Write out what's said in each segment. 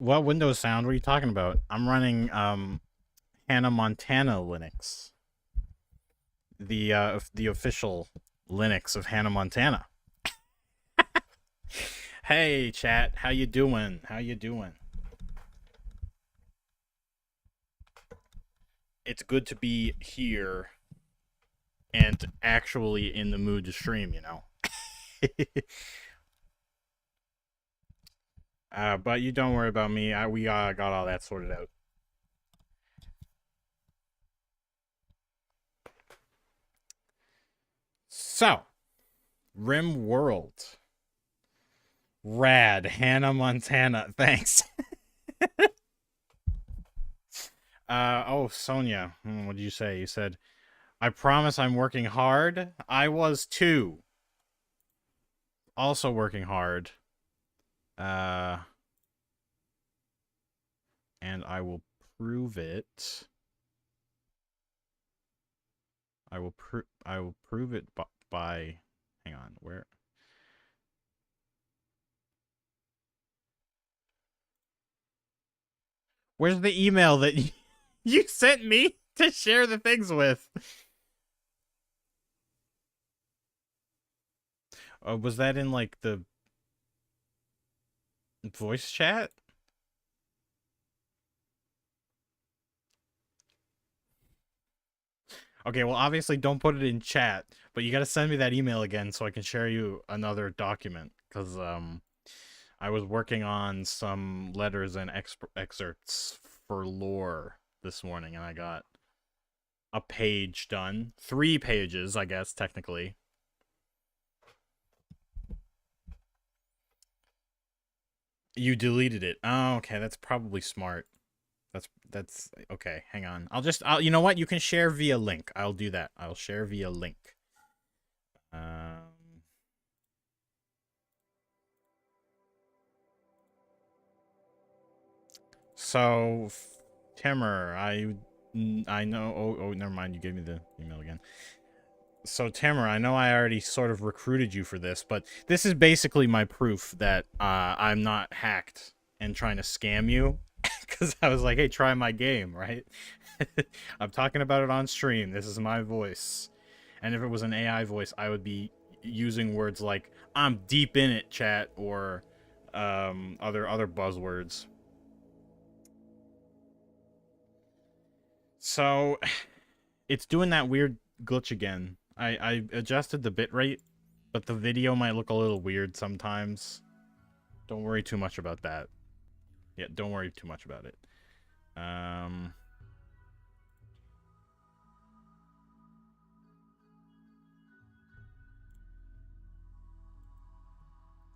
What Windows sound? What are you talking about? I'm running Hannah Montana Linux, the official Linux of Hannah Montana. Hey, chat, how you doing? How you doing? It's good to be here and actually in the mood to stream. But you don't worry about me. We got all that sorted out. So, Rimworld. Rad. Hannah Montana. Thanks. Oh, Sonia. What did you say? You said, I promise I'm working hard. I was too. Also working hard. Uh, and I will prove it. I will prove it by hang on, where's the email that you sent me to share the things with? Was that in like the voice chat? Okay, well, obviously don't put it in chat, but you got to send me that email again so I can share you another document because I was working on some letters and excerpts for lore this morning and I got a page done. 3 pages, I guess, technically. You deleted it. Oh, okay, that's probably smart. That's okay. Hang on. You know what? You can share via link. I'll do that. I'll share via link. Um. So, Timur, I know. Oh, never mind. You gave me the email again. So, Timur, I know I already sort of recruited you for this, but this is basically my proof that I'm not hacked and trying to scam you. Because I was like, hey, try my game, right? I'm talking about it on stream. This is my voice. And if it was an AI voice, I would be using words like, I'm deep in it, chat, or other buzzwords. So, it's doing that weird glitch again. I adjusted the bitrate, but the video might look a little weird sometimes. Don't worry too much about that. Yeah, don't worry too much about it.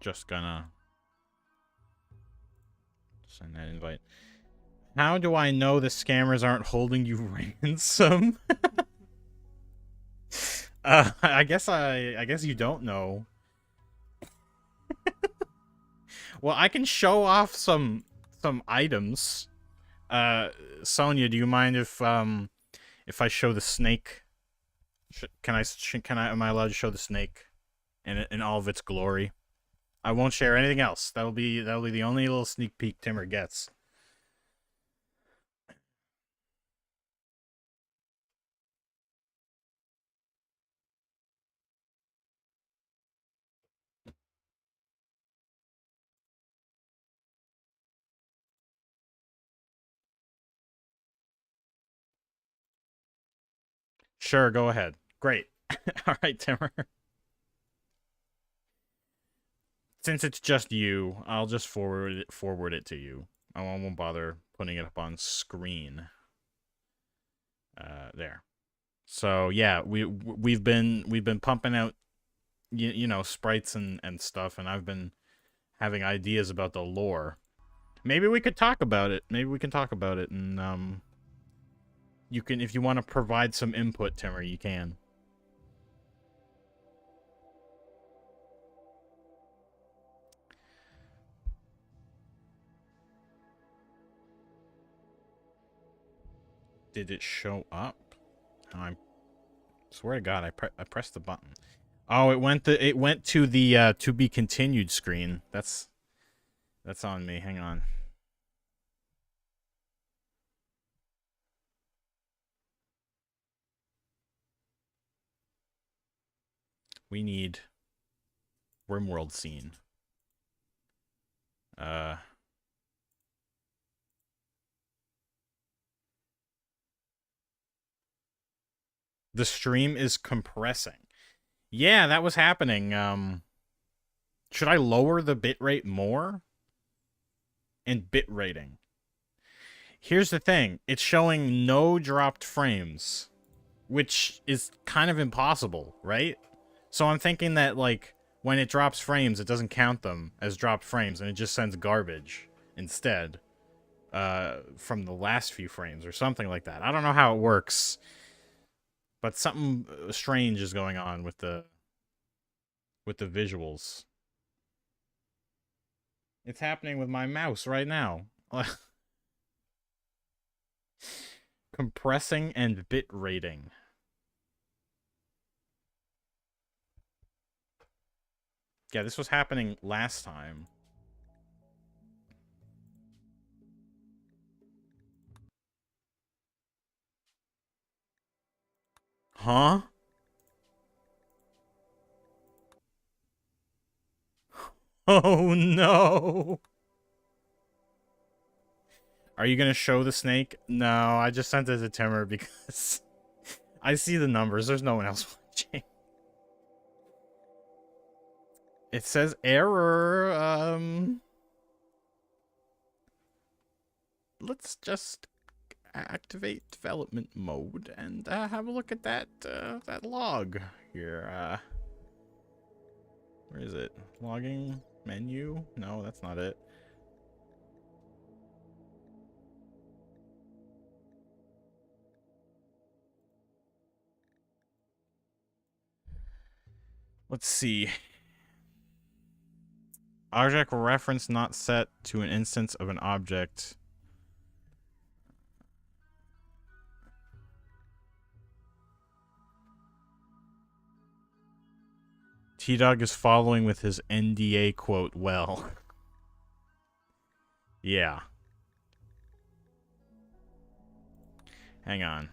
Just gonna send that invite. How do I know the scammers aren't holding you ransom? I guess you don't know. Well, I can show off some items. Sonia, do you mind if I show the snake? Am I allowed to show the snake in all of its glory? I won't share anything else. That'll be the only little sneak peek Timur gets. Sure, go ahead. Great. All right, Timur. Since it's just you, I'll just forward it to you. I won't bother putting it up on screen. There. So yeah, we've been pumping out you know sprites and stuff, and I've been having ideas about the lore. Maybe we could talk about it. Maybe we can talk about it, and you can if you want to provide some input, Timur, you can. Did it show up? I swear to God, I pressed the button. Oh, it went to the to be continued screen. That's on me. Hang on. We need Rimworld scene. The stream is compressing. Yeah, that was happening. Should I lower the bitrate more? And bit rating. Here's the thing. It's showing no dropped frames, which is kind of impossible, right? So I'm thinking that, like, when it drops frames, it doesn't count them as dropped frames, and it just sends garbage instead from the last few frames or something like that. I don't know how it works, but something strange is going on with the visuals. It's happening with my mouse right now. Compressing and bit rating. Yeah, this was happening last time. Huh? Oh no. Are you gonna show the snake? No, I just sent it to Timmer because I see the numbers. There's no one else watching. It says error. Let's just activate development mode and have a look at that that log here. Where is it? Logging menu? No, that's not it. Let's see. Object reference not set to an instance of an object. T-Dog is following with his NDA quote well. Yeah. Hang on.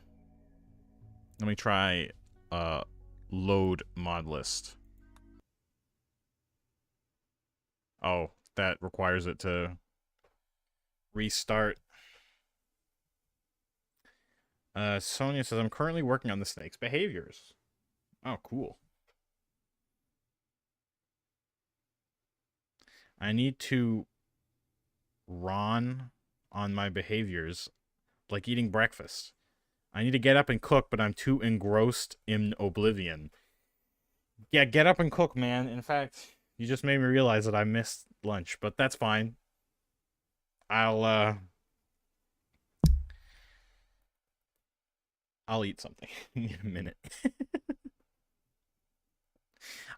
Let me try load mod list. Oh, that requires it to restart. Sonia says, I'm currently working on the snake's behaviors. Oh, cool. I need to run on my behaviors, like eating breakfast. I need to get up and cook, but I'm too engrossed in oblivion. Yeah, get up and cook, man. In fact, you just made me realize that I missed lunch, but that's fine. I'll eat something in a minute.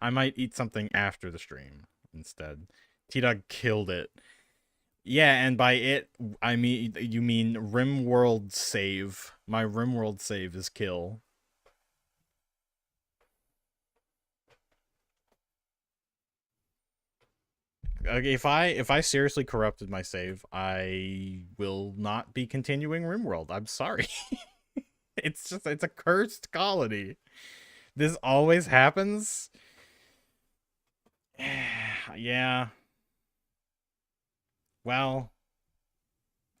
I might eat something after the stream instead. T-Dog killed it. Yeah, and by it, I mean, you mean Rimworld save. My Rimworld save is kill. Okay, if I seriously corrupted my save, I will not be continuing Rimworld. I'm sorry. It's a cursed colony. This always happens. Yeah. Well,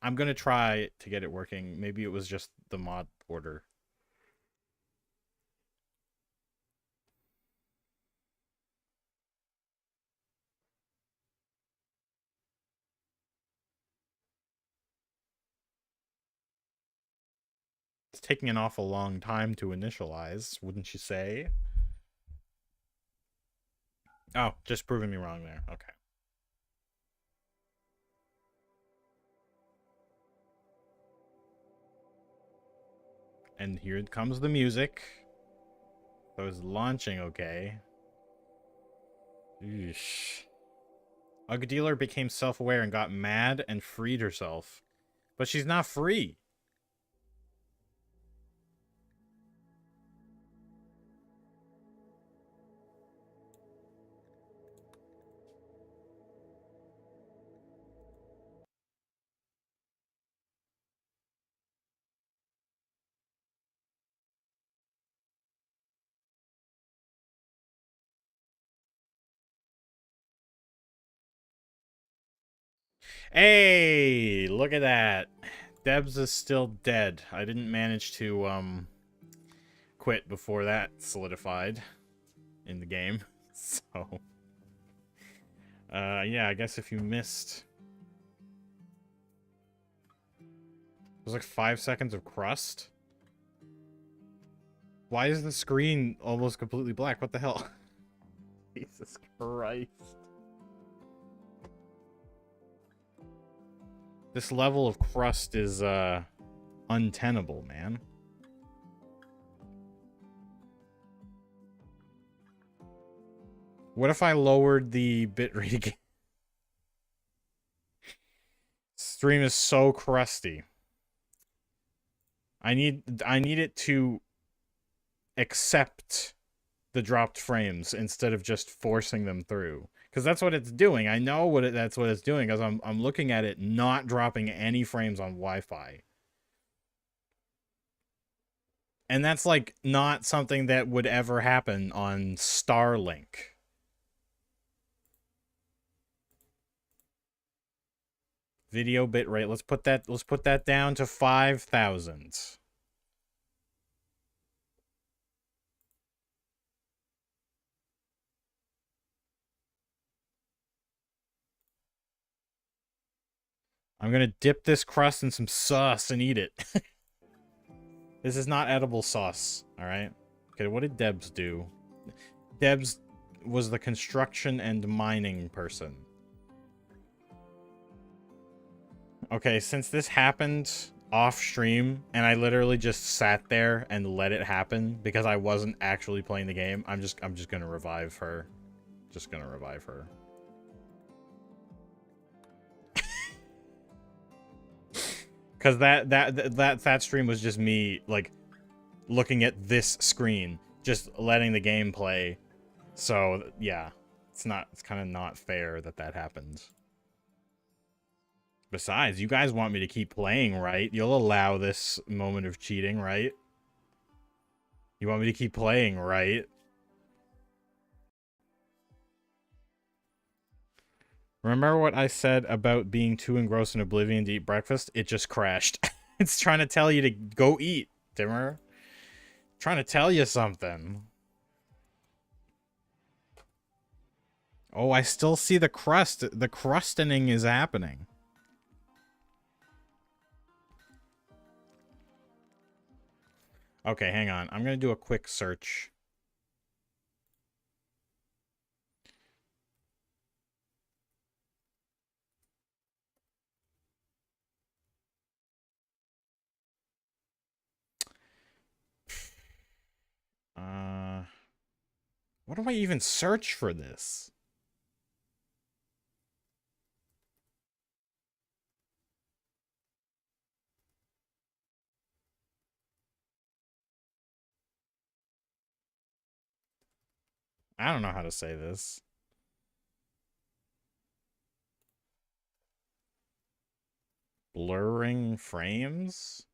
I'm gonna try to get it working. Maybe it was just the mod order. It's taking an awful long time to initialize, wouldn't you say? Oh, just proving me wrong there. Okay. And here comes the music. So it's launching okay. Eesh. Ugg Dealer became self-aware and got mad and freed herself. But she's not free. Hey, look at that. Debs is still dead. I didn't manage to quit before that solidified in the game. So yeah, I guess if you missed, it was like 5 seconds of crust. Why is the screen almost completely black? What the hell? Jesus Christ. This level of crust is untenable, man. What if I lowered the bitrate again? Stream is so crusty. I need it to accept the dropped frames instead of just forcing them through, because that's what it's doing. I know that's what it's doing, because I'm looking at it not dropping any frames on Wi-Fi, and that's like not something that would ever happen on Starlink. Video bitrate. Let's put that down to 5,000. I'm gonna dip this crust in some sauce and eat it. This is not edible sauce, alright? Okay, what did Debs do? Debs was the construction and mining person. Okay, since this happened off stream, and I literally just sat there and let it happen because I wasn't actually playing the game, I'm just gonna revive her. Just gonna revive her. Because that stream was just me, like, looking at this screen, just letting the game play. So, yeah. It's kind of not fair that happened. Besides, you guys want me to keep playing, right? You'll allow this moment of cheating, right? You want me to keep playing, right? Remember what I said about being too engrossed in oblivion to eat breakfast? It just crashed. It's trying to tell you to go eat, Dimmer. Trying to tell you something. Oh, I still see the crust. The crustening is happening. Okay, hang on. I'm going to do a quick search. What do I even search for this? I don't know how to say this. Blurring frames?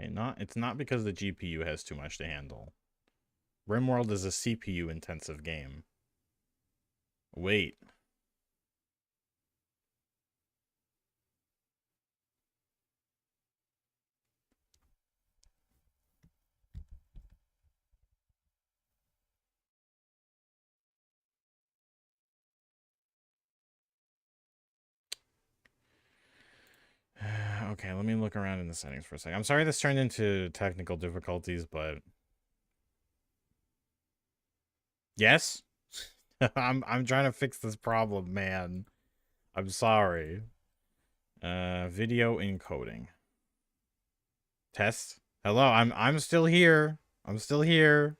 Okay, it's not because the GPU has too much to handle. Rimworld is a CPU intensive game. Wait. Okay, let me look around in the settings for a second. I'm sorry this turned into technical difficulties, but... Yes? I'm trying to fix this problem, man. I'm sorry. Video encoding. Test. Hello, I'm still here. I'm still here.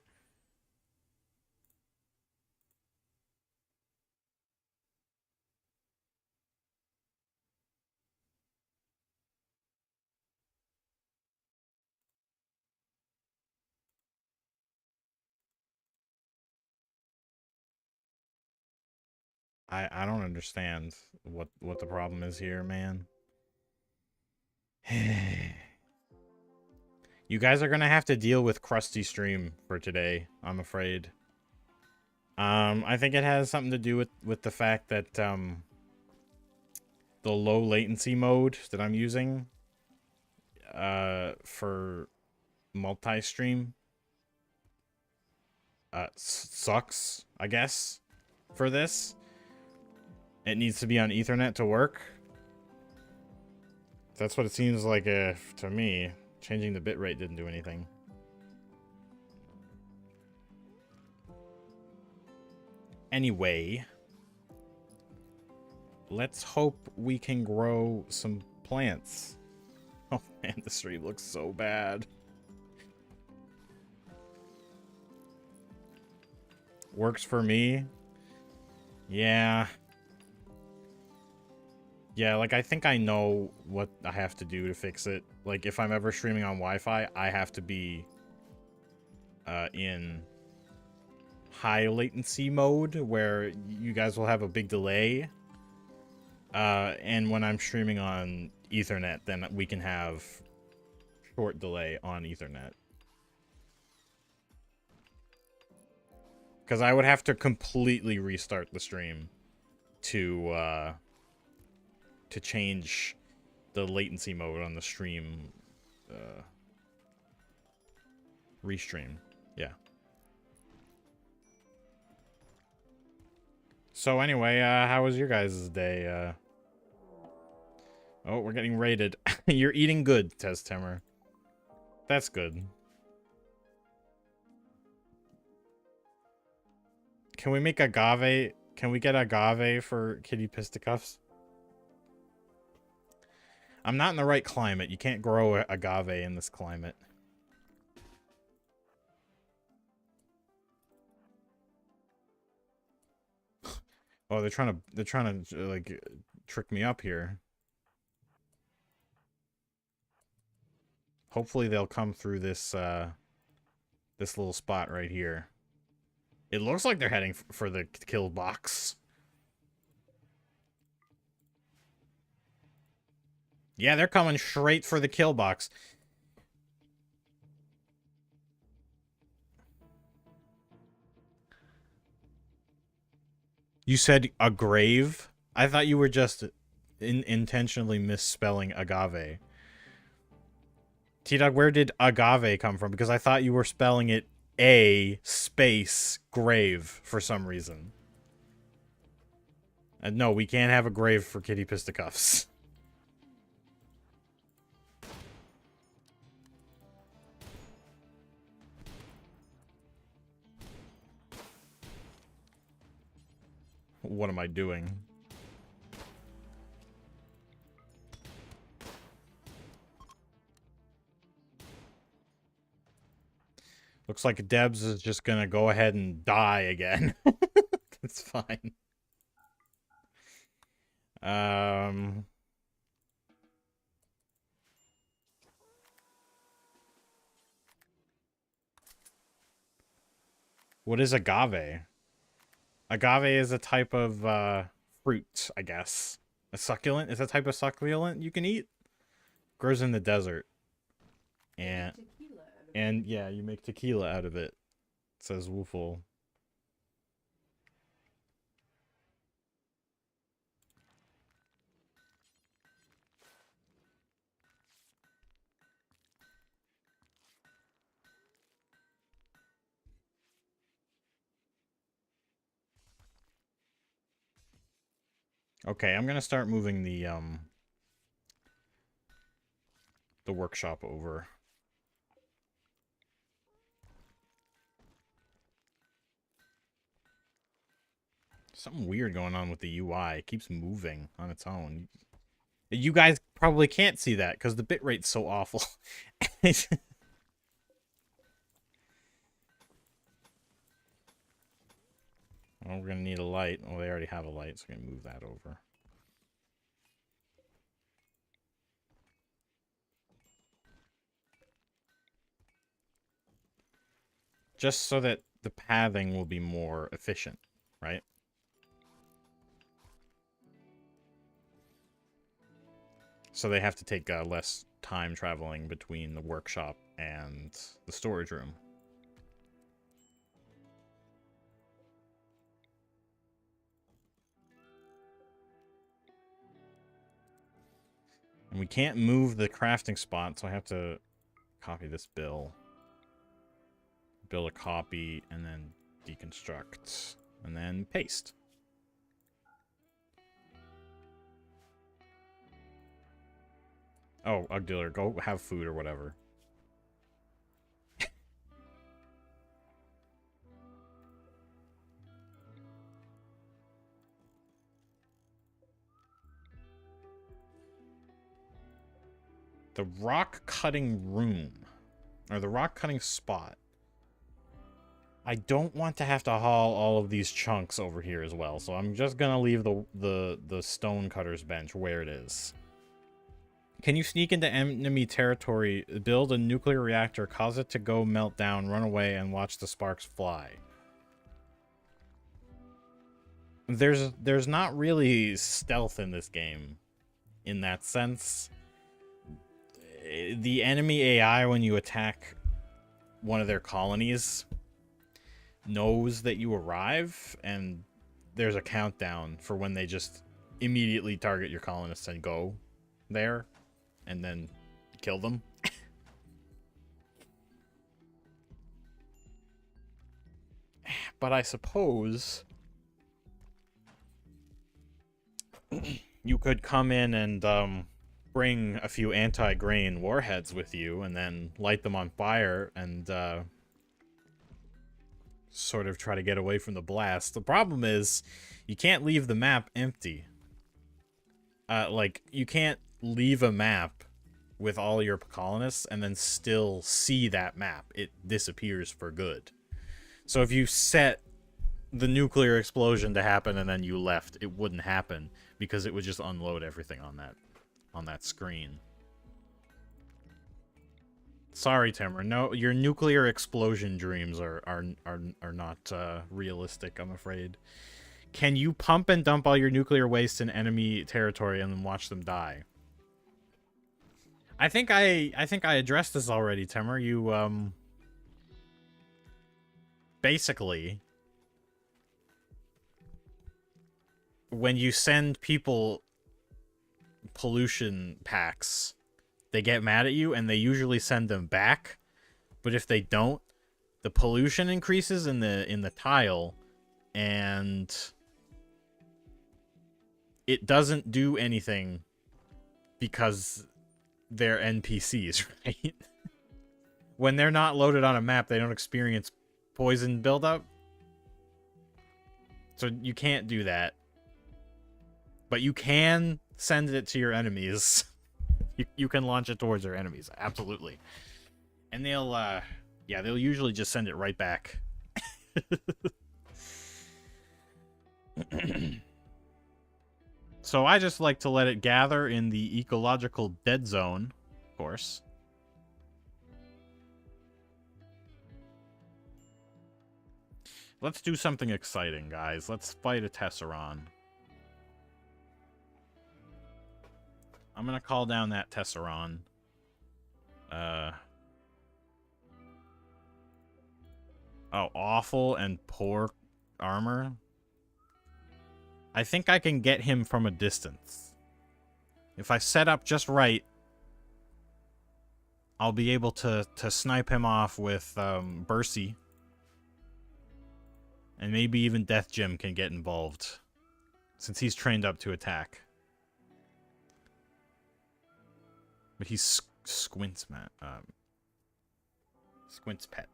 I don't understand what the problem is here, man. You guys are gonna have to deal with Krusty Stream for today, I'm afraid. I think it has something to do with the fact that the low latency mode that I'm using for multi-stream sucks, I guess, for this. It needs to be on Ethernet to work. That's what it seems like to me. Changing the bitrate didn't do anything. Anyway, let's hope we can grow some plants. Oh man, the stream looks so bad. Works for me. Yeah. Yeah, like, I think I know what I have to do to fix it. Like, if I'm ever streaming on Wi-Fi, I have to be in high latency mode, where you guys will have a big delay. And when I'm streaming on Ethernet, then we can have short delay on Ethernet. Because I would have to completely restart the stream to change the latency mode on the stream. Restream. Yeah. So anyway, how was your guys' day? Oh, we're getting raided. You're eating good, Teztimer. That's good. Can we make agave? Can we get agave for kitty fisticuffs? I'm not in the right climate. You can't grow agave in this climate. Oh, they're trying to like trick me up here. Hopefully they'll come through this this little spot right here. It looks like they're heading for the kill box. Yeah, they're coming straight for the kill box. You said a grave? I thought you were just intentionally misspelling agave. T-Dog, where did agave come from? Because I thought you were spelling it A space grave for some reason. And no, we can't have a grave for kitty fisticuffs. What am I doing? Looks like Debs is just gonna go ahead and die again. That's fine. What is agave? Agave is a type of fruit, I guess. A succulent? Is a type of succulent you can eat? Grows in the desert. And yeah, you make tequila out of it. Says Woofle. Okay, I'm gonna start moving the workshop over. Something weird going on with the UI. It keeps moving on its own. You guys probably can't see that because the bitrate's so awful. Well, we're gonna need a light. Well, they already have a light, so we're gonna move that over. Just so that the pathing will be more efficient, right? So they have to take less time traveling between the workshop and the storage room. And we can't move the crafting spot, so I have to copy this bill. Build a copy, and then deconstruct. And then paste. Oh, Ugg dealer, go have food or whatever. The rock cutting room. Or the rock cutting spot. I don't want to have to haul all of these chunks over here as well, so I'm just gonna leave the stone cutter's bench where it is. Can you sneak into enemy territory, build a nuclear reactor, cause it to go melt down, run away, and watch the sparks fly? There's not really stealth in this game, in that sense. The enemy AI, when you attack one of their colonies, knows that you arrive, and there's a countdown for when they just immediately target your colonists and go there, and then kill them. But I suppose you could come in and bring a few anti-grain warheads with you, and then light them on fire, and sort of try to get away from the blast. The problem is, you can't leave the map empty. Like, you can't leave a map with all your colonists and then still see that map. It disappears for good. So if you set the nuclear explosion to happen and then you left, it wouldn't happen because it would just unload everything on that screen. Sorry, Timur. No, your nuclear explosion dreams are not realistic, I'm afraid. Can you pump and dump all your nuclear waste in enemy territory and then watch them die? I think I addressed this already, Timur. You basically, when you send people pollution packs, they get mad at you and they usually send them back. But if they don't, the pollution increases in the tile, and it doesn't do anything because they're NPCs, right? When they're not loaded on a map, they don't experience poison buildup. So you can't do that. But you can send it to your enemies. You can launch it towards your enemies, absolutely. And they'll usually just send it right back. So I just like to let it gather in the ecological dead zone, of course. Let's do something exciting, guys. Let's fight a Tesseron. I'm gonna call down that Tesseron. Oh, awful and poor armor. I think I can get him from a distance. If I set up just right, I'll be able to snipe him off with Bercy. And maybe even Death Gym can get involved, since he's trained up to attack. But he's Squint's Squint's pet.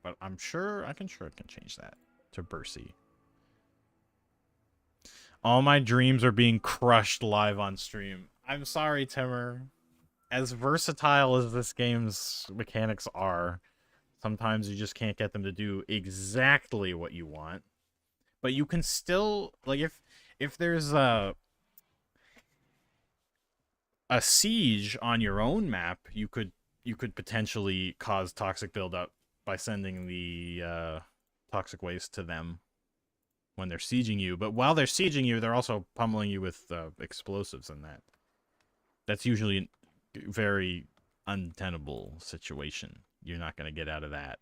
But I'm sure I can change that to Bercy. All my dreams are being crushed live on stream. I'm sorry, Timur. As versatile as this game's mechanics are, sometimes you just can't get them to do exactly what you want. But you can still, like, if there's a siege on your own map, you could potentially cause toxic buildup by sending the toxic waste to them when they're sieging you. But while they're sieging you, they're also pummeling you with explosives and that. That's usually a very untenable situation. You're not going to get out of that.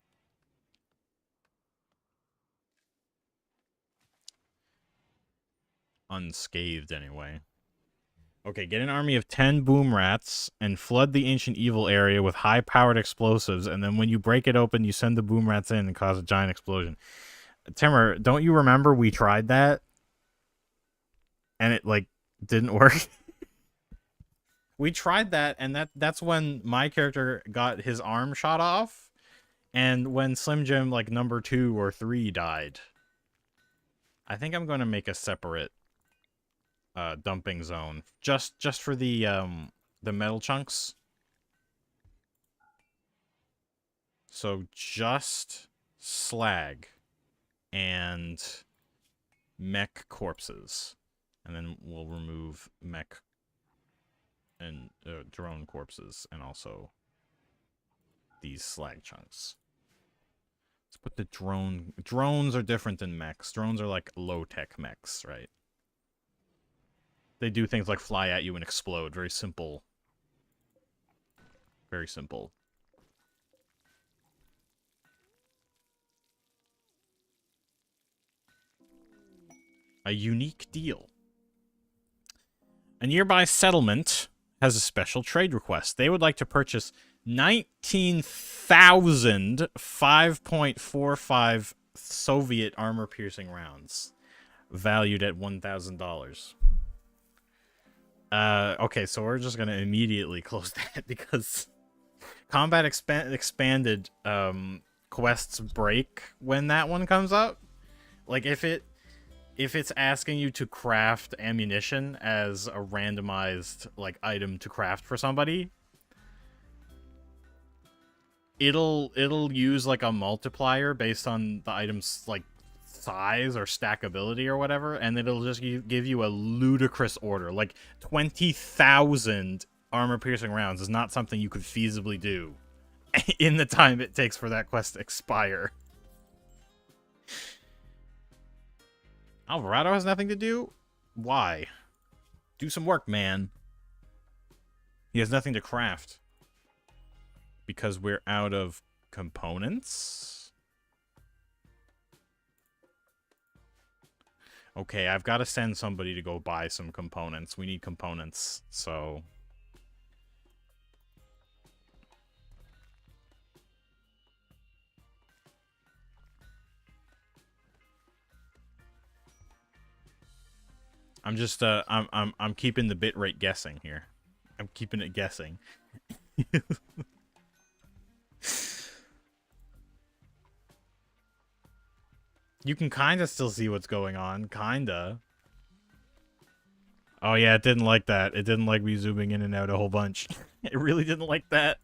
Unscathed, anyway. Okay, get an army of 10 boom rats and flood the ancient evil area with high-powered explosives, and then when you break it open, you send the boom rats in and cause a giant explosion. Timur, don't you remember we tried that? And it, like, didn't work? We tried that, and that's when my character got his arm shot off, and when Slim Jim, like, number 2 or 3 died. I think I'm going to make a separate dumping zone just for the metal chunks. So just slag and mech corpses, and then we'll remove mech and drone corpses, and also these slag chunks. Let's put the drones are different than mechs. Drones are like low-tech mechs, right? They do things like fly at you and explode. Very simple. Very simple. A unique deal. A nearby settlement has a special trade request. They would like to purchase 19,000 5.45 Soviet armor-piercing rounds, valued at $1,000. Okay, so we're just gonna immediately close that because combat expanded quests break when that one comes up. Like if it's asking you to craft ammunition as a randomized like item to craft for somebody, it'll use like a multiplier based on the item's like size or stackability or whatever, and it'll just give you a ludicrous order. Like 20,000 armor-piercing rounds is not something you could feasibly do in the time it takes for that quest to expire. Alvarado has nothing to do? Why? Do some work, man. He has nothing to craft. Because we're out of components? Okay, I've got to send somebody to go buy some components. We need components, so... I'm just, I'm keeping the bitrate guessing here. I'm keeping it guessing. You can kind of still see what's going on. Kinda. Oh, yeah, it didn't like that. It didn't like me zooming in and out a whole bunch. It really didn't like that.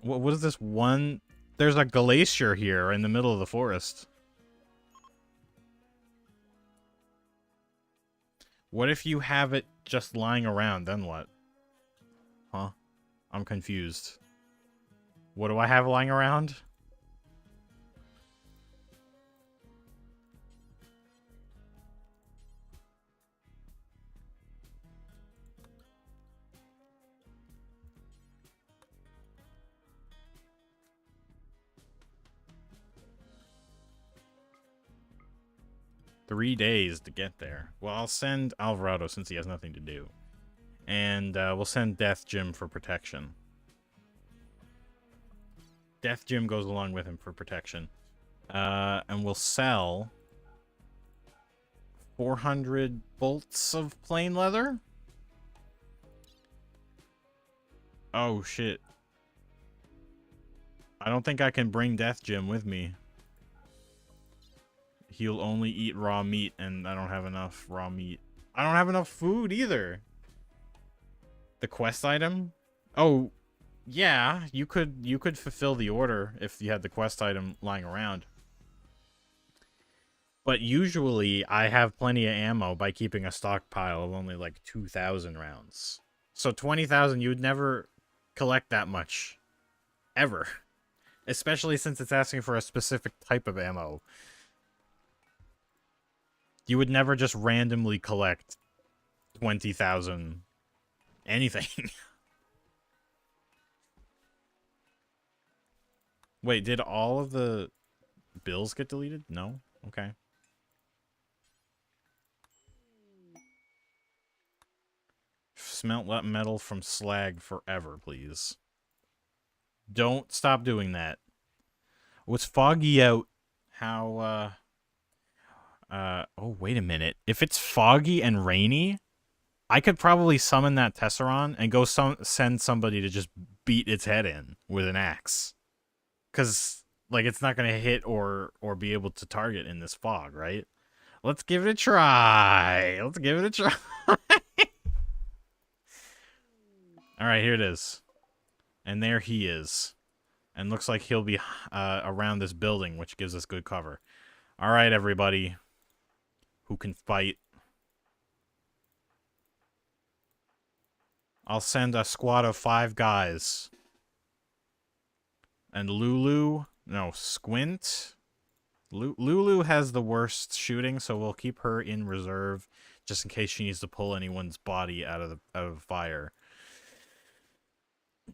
What is this one? There's a glacier here in the middle of the forest. What if you have it just lying around? Then what? Huh? I'm confused. What do I have lying around? $3 to get there. Well, I'll send Alvarado since he has nothing to do. And we'll send Death Jim for protection. Death Jim goes along with him for protection. And we'll sell 400 bolts of plain leather. Oh, shit. I don't think I can bring Death Jim with me. He'll only eat raw meat, and I don't have enough raw meat. I don't have enough food either. The quest item? Oh, yeah. You could fulfill the order if you had the quest item lying around. But usually, I have plenty of ammo by keeping a stockpile of only like 2,000 rounds. So 20,000, you would never collect that much. Ever. Especially since it's asking for a specific type of ammo. You would never just randomly collect 20,000 anything. Wait, did all of the bills get deleted? No? Okay. Smelt metal from slag forever, please. Don't stop doing that. Oh, it's foggy out. How, oh, wait a minute. If it's foggy and rainy, I could probably summon that Tesseron and go send somebody to just beat its head in with an axe. Because, like, it's not going to hit or be able to target in this fog, right? Let's give it a try. Let's give it a try. All right, here it is. And there he is. And looks like he'll be around this building, which gives us good cover. All right, everybody who can fight. I'll send a squad of 5 guys. And Lulu, no, Squint. Lulu has the worst shooting, so we'll keep her in reserve just in case she needs to pull anyone's body out of fire.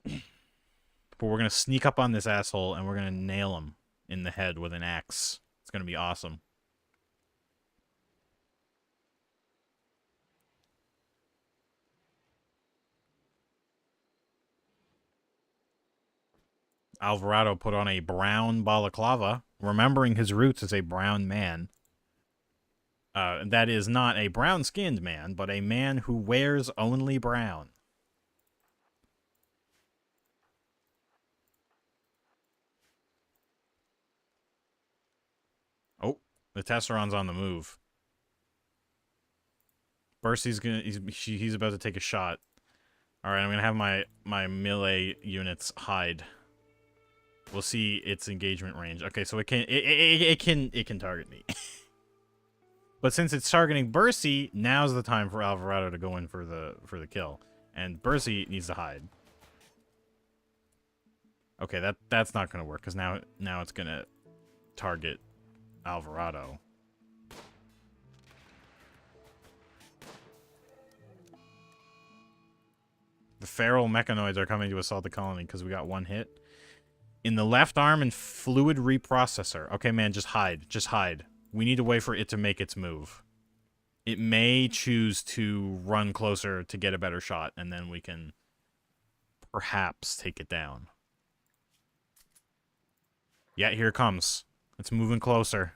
But we're going to sneak up on this asshole, and we're going to nail him in the head with an axe. It's going to be awesome. Alvarado put on a brown balaclava, remembering his roots as a brown man. That is not a brown-skinned man, but a man who wears only brown. Oh, the Tesseron's on the move. Bercy's gonna he's about to take a shot. All right, I'm gonna have my melee units hide. We'll see its engagement range. Okay, so it can target me. But since it's targeting Bercy, now's the time for Alvarado to go in for the kill, and Bercy needs to hide. Okay, that's not gonna work because now it's gonna target Alvarado. The feral mechanoids are coming to assault the colony because we got 1 hit. In the left arm and fluid reprocessor. Okay, man, just hide. Just hide. We need to wait for it to make its move. It may choose to run closer to get a better shot, and then we can perhaps take it down. Yeah, here it comes. It's moving closer.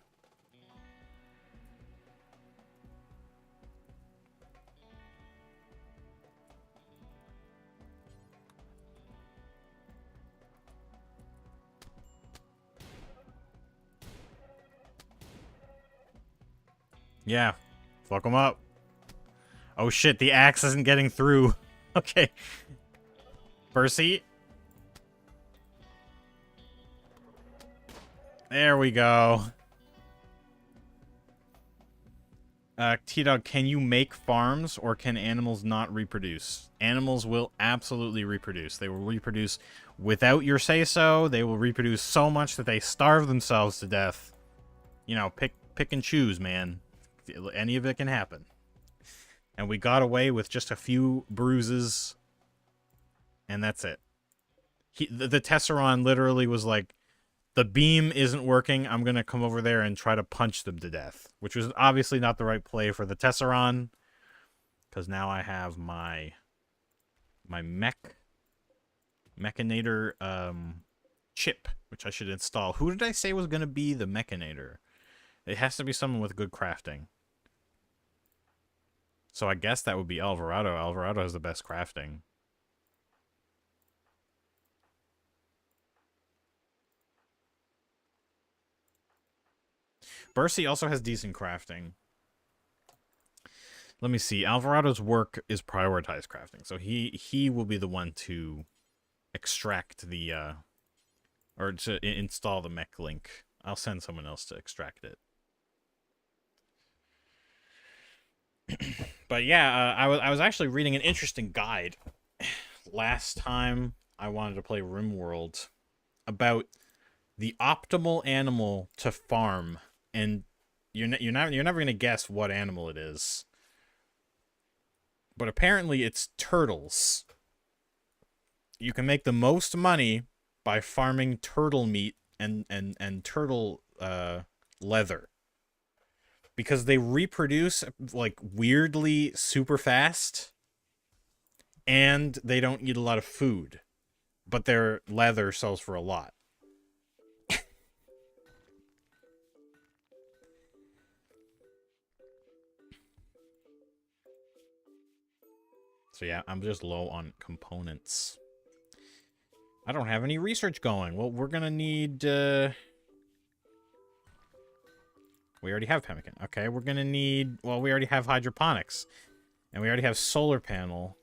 Yeah, fuck them up. Oh shit, the axe isn't getting through. Okay. Bercy. There we go. T-Dog, can you make farms or can animals not reproduce? Animals will absolutely reproduce. They will reproduce without your say-so. They will reproduce so much that they starve themselves to death. You know, pick and choose, man. Any of it can happen. And we got away with just a few bruises. And that's it. The Tesseron literally was like, the beam isn't working. I'm going to come over there and try to punch them to death. Which was obviously not the right play for the Tesseron. Because now I have my Mechanator chip. Which I should install. Who did I say was going to be the Mechanator? It has to be someone with good crafting. So I guess that would be Alvarado. Alvarado has the best crafting. Bercy also has decent crafting. Let me see. Alvarado's work is prioritized crafting, so he will be the one to extract the or to install the mech link. I'll send someone else to extract it. But yeah, I was actually reading an interesting guide last time I wanted to play Rimworld about the optimal animal to farm, and you're never gonna guess what animal it is. But apparently it's turtles. You can make the most money by farming turtle meat and turtle leather. Because they reproduce like weirdly super fast, and they don't eat a lot of food. But their leather sells for a lot. So yeah, I'm just low on components. I don't have any research going. Well, we're gonna need... We already have pemmican. Okay, we're gonna need... Well, we already have hydroponics. And we already have solar panel.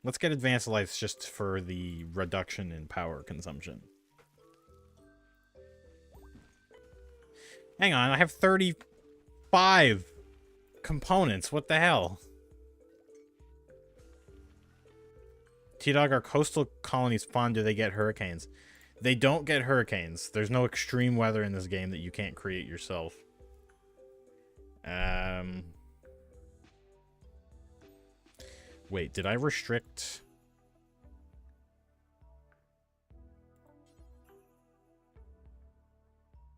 Let's get advanced lights just for the reduction in power consumption. Hang on, I have 35 components. What the hell? T-Dog, are coastal colonies fun? Do they get hurricanes? They don't get hurricanes. There's no extreme weather in this game that you can't create yourself. Wait, did I restrict...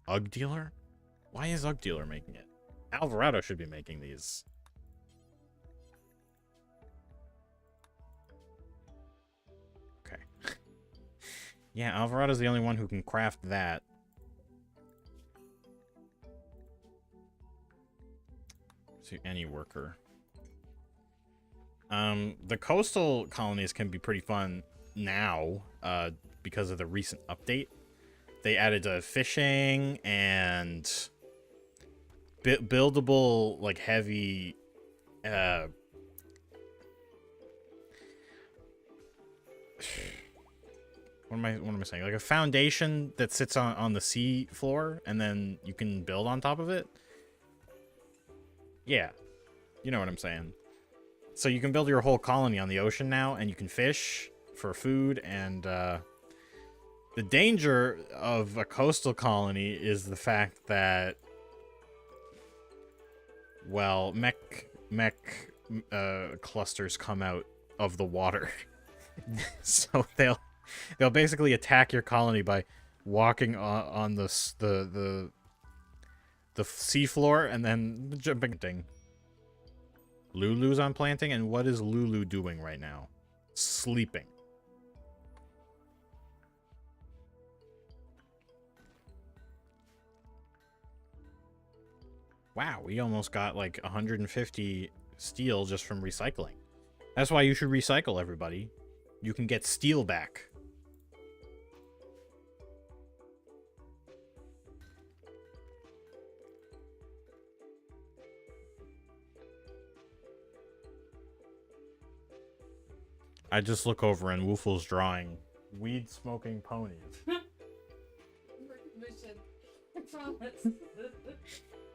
Ugg Dealer? Why is Ugg Dealer making it? Alvarado should be making these. Okay. Yeah, Alvarado's the only one who can craft that. To any worker. The coastal colonies can be pretty fun now, because of the recent update. They added fishing and buildable, like, heavy, what am I saying? Like a foundation that sits on the sea floor, and then you can build on top of it. Yeah, you know what I'm saying. So you can build your whole colony on the ocean now, and you can fish for food, and the danger of a coastal colony is the fact that, well, mech clusters come out of the water. So they'll basically attack your colony by walking on the seafloor and then jumping. Lulu's on planting, and what is Lulu doing right now? Sleeping. Wow, we almost got like 150 steel just from recycling. That's why you should recycle, everybody. You can get steel back. I just look over and Woofle's drawing weed smoking ponies. Commission. I promise.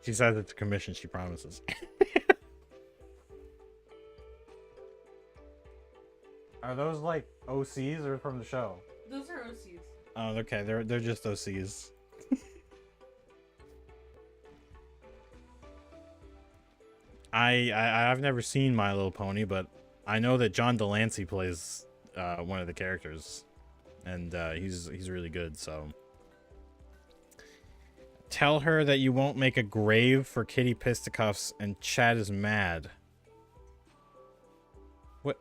She says it's a commission, she promises. Are those like OCs or from the show? Those are OCs. Oh, okay, they're just OCs. I've never seen My Little Pony, but I know that John Delancey plays one of the characters, and he's really good. So tell her that you won't make a grave for Kitty Pisticuffs, and Chad is mad. What?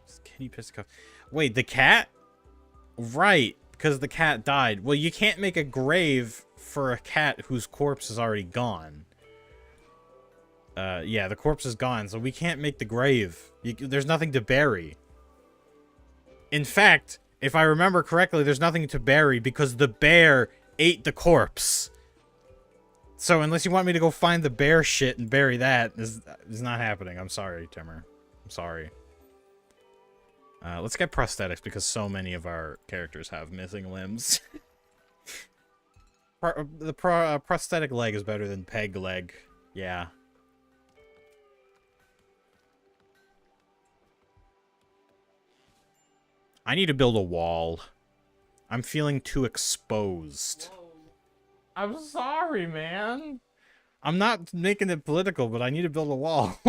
It's Kitty Pisticuff. Wait, the cat? Right, because the cat died. Well, you can't make a grave for a cat whose corpse is already gone. Yeah, the corpse is gone, so we can't make the grave. There's nothing to bury. In fact, if I remember correctly, there's nothing to bury because the bear ate the corpse. So unless you want me to go find the bear shit and bury that, is not happening. I'm sorry, Timmer. I'm sorry. Let's get prosthetics because so many of our characters have missing limbs. Prosthetic leg is better than peg leg. Yeah. I need to build a wall. I'm feeling too exposed. Whoa. I'm sorry, man. I'm not making it political, but I need to build a wall.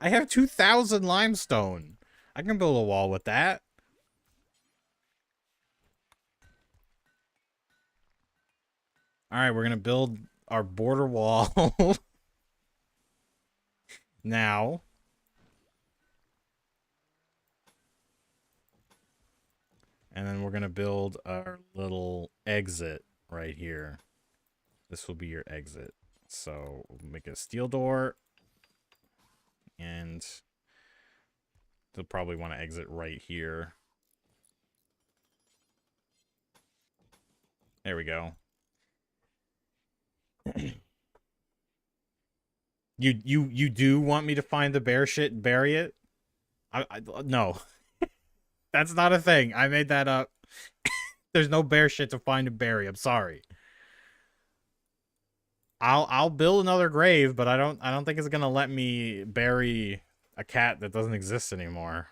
I have 2,000 limestone. I can build a wall with that. Alright, we're gonna build our border wall. Now. And then we're gonna build our little exit right here. This will be your exit. So we'll make a steel door. And they'll probably want to exit right here. There we go. You do want me to find the bear shit and bury it? No. That's not a thing. I made that up. There's no bear shit to find and bury. I'm sorry. I'll build another grave, but I don't think it's gonna let me bury a cat that doesn't exist anymore.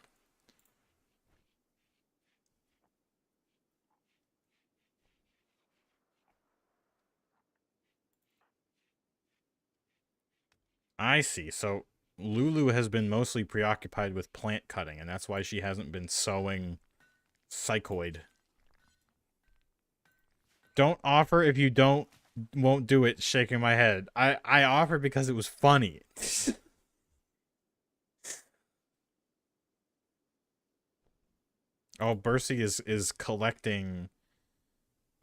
I see. So Lulu has been mostly preoccupied with plant cutting, and that's why she hasn't been sewing psychoid. Don't offer if you won't do it, shaking my head. I offered because it was funny. Oh, Bercy is collecting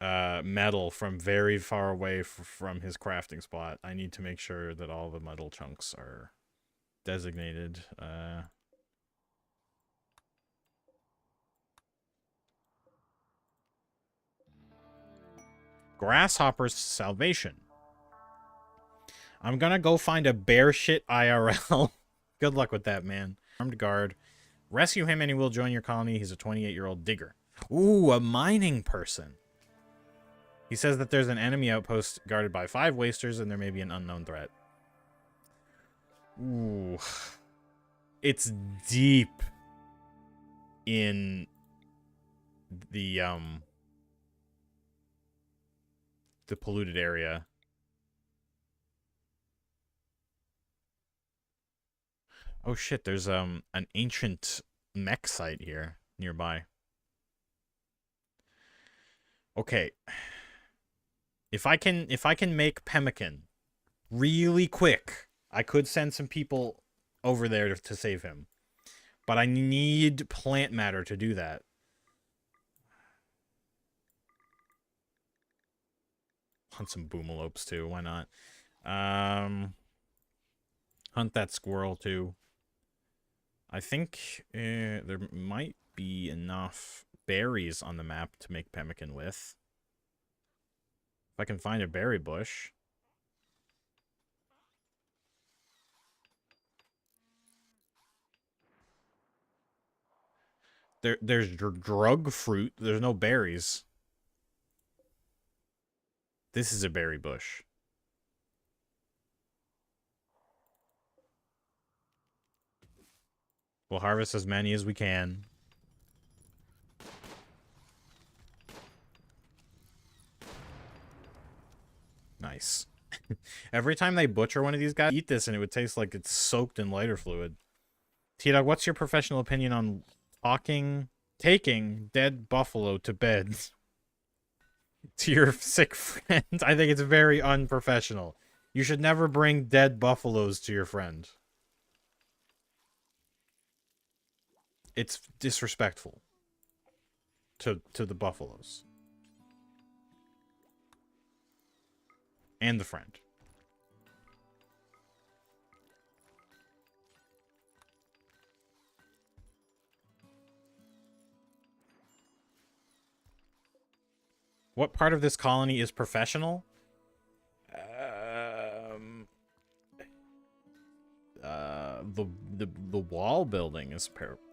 metal from very far away from his crafting spot. I need to make sure that all the metal chunks are designated. Grasshopper's salvation. I'm gonna go find a bear shit IRL. Good luck with that, man. Armed guard. Rescue him and he will join your colony. He's a 28-year-old digger. Ooh, a mining person. He says that there's an enemy outpost guarded by 5 wasters and there may be an unknown threat. Ooh. It's deep in the polluted area. Oh shit, there's an ancient mech site here nearby. Okay. If I can make pemmican really quick, I could send some people over there to save him. But I need plant matter to do that. Hunt some boomalopes too, why not? Hunt that squirrel too. I think there might be enough berries on the map to make pemmican with. If I can find a berry bush. There's drug fruit. There's no berries. This is a berry bush. We'll harvest as many as we can. Nice. Every time they butcher one of these guys, eat this and it would taste like it's soaked in lighter fluid. T-Dog, what's your professional opinion on taking dead buffalo to bed to your sick friend? I think it's very unprofessional. You should never bring dead buffaloes to your friend. It's disrespectful to the buffaloes. And the friend. What part of this colony is professional? the wall building is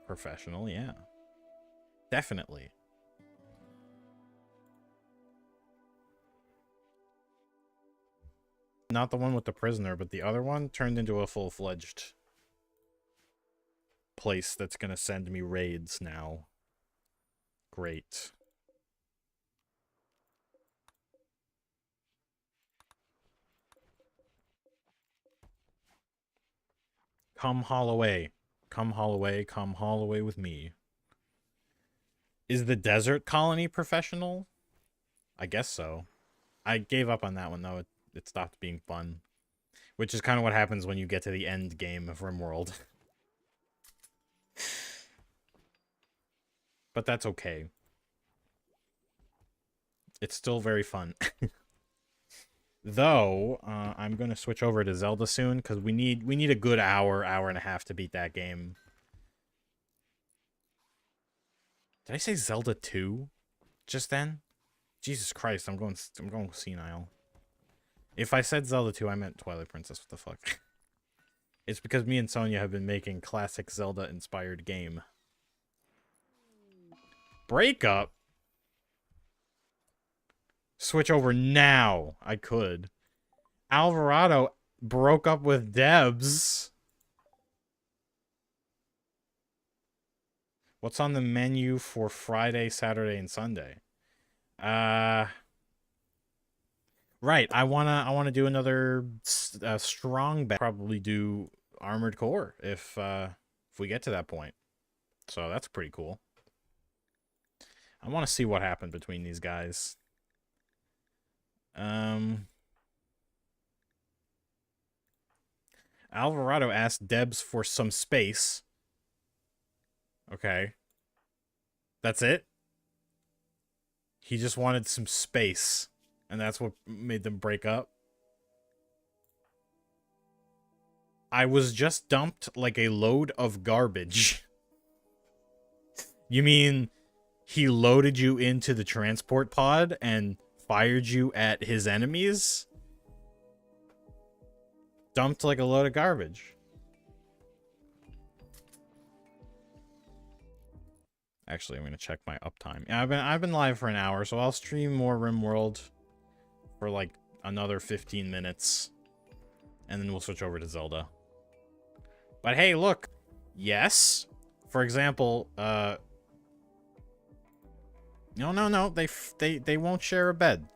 professional, yeah. Definitely. Not the one with the prisoner, but the other one turned into a full-fledged place that's gonna send me raids now. Great. Come haul away. Come haul away. Come haul away with me. Is the desert colony professional? I guess so. I gave up on that one, though. It stopped being fun. Which is kind of what happens when you get to the end game of Rimworld. But that's okay. It's still very fun. Though, I'm going to switch over to Zelda soon, because we need a good hour and a half to beat that game. Did I say Zelda 2 just then? Jesus Christ, I'm going senile. If I said Zelda 2, I meant Twilight Princess. What the fuck? It's because me and Sonya have been making classic Zelda-inspired game. Breakup? Switch over now. I could. Alvarado broke up with Debs. What's on the menu for Friday, Saturday, and Sunday? Right. I wanna do another strong bet. Probably do Armored Core if we get to that point. So that's pretty cool. I want to see what happened between these guys. Alvarado asked Debs for some space. Okay. That's it? He just wanted some space. And that's what made them break up. I was just dumped like a load of garbage. You mean he loaded you into the transport pod and fired you at his enemies? Dumped like a load of garbage. Actually, I'm gonna check my uptime. Yeah, I've been live for an hour, so I'll stream more Rimworld for like another 15 minutes. And then we'll switch over to Zelda. But hey, look. Yes. For example, no. They won't share a bed.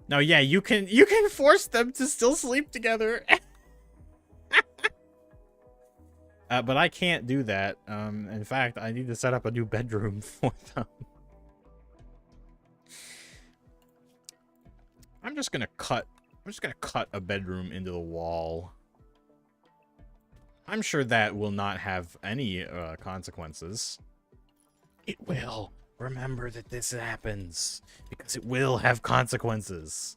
No, yeah, you can force them to still sleep together. But I can't do that. In fact, I need to set up a new bedroom for them. I'm just gonna cut a bedroom into the wall. I'm sure that will not have any consequences. It will. Remember that this happens because it will have consequences.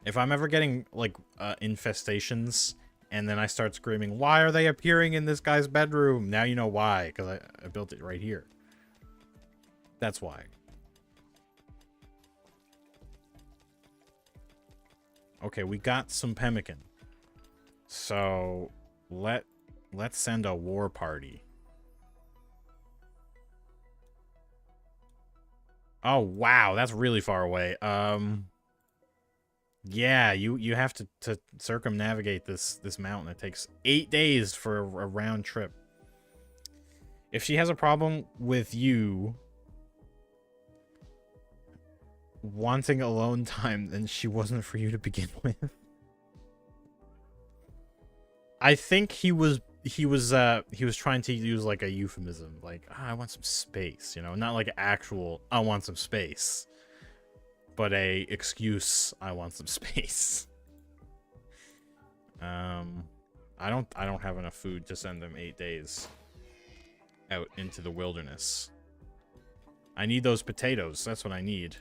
If I'm ever getting like infestations and then I start screaming, "Why are they appearing in this guy's bedroom?" Now you know why, because I built it right here. That's why. Okay, we got some pemmican. So let's send a war party. Oh wow, that's really far away. Yeah, you have to circumnavigate this mountain. It takes 8 days for a round trip. If she has a problem with you wanting alone time, then she wasn't for you to begin with. I think he was trying to use like a euphemism, like, I want some space, you know, not like actual I want some space, but a excuse, I want some space. I don't have enough food to send them 8 days out into the wilderness. I need those potatoes. That's what I need.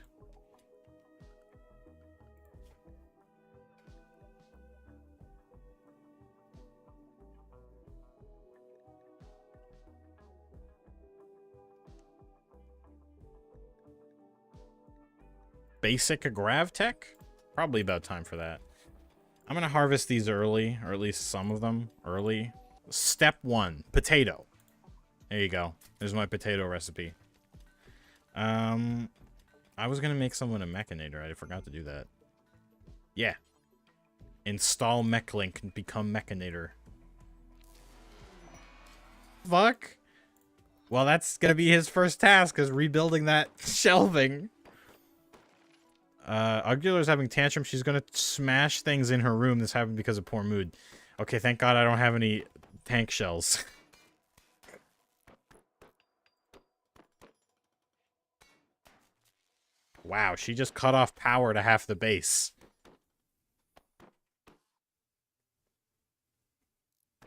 Basic Gravtech? Probably about time for that. I'm gonna harvest these early, or at least some of them early. Step 1, potato. There you go. There's my potato recipe. I was gonna make someone a mechanator. I forgot to do that. Yeah. Install mechlink and become mechanator. Fuck. Well, that's gonna be his first task, is rebuilding that shelving. Uggular's having tantrum. She's gonna smash things in her room. This happened because of poor mood. Okay, thank God I don't have any tank shells. Wow, she just cut off power to half the base.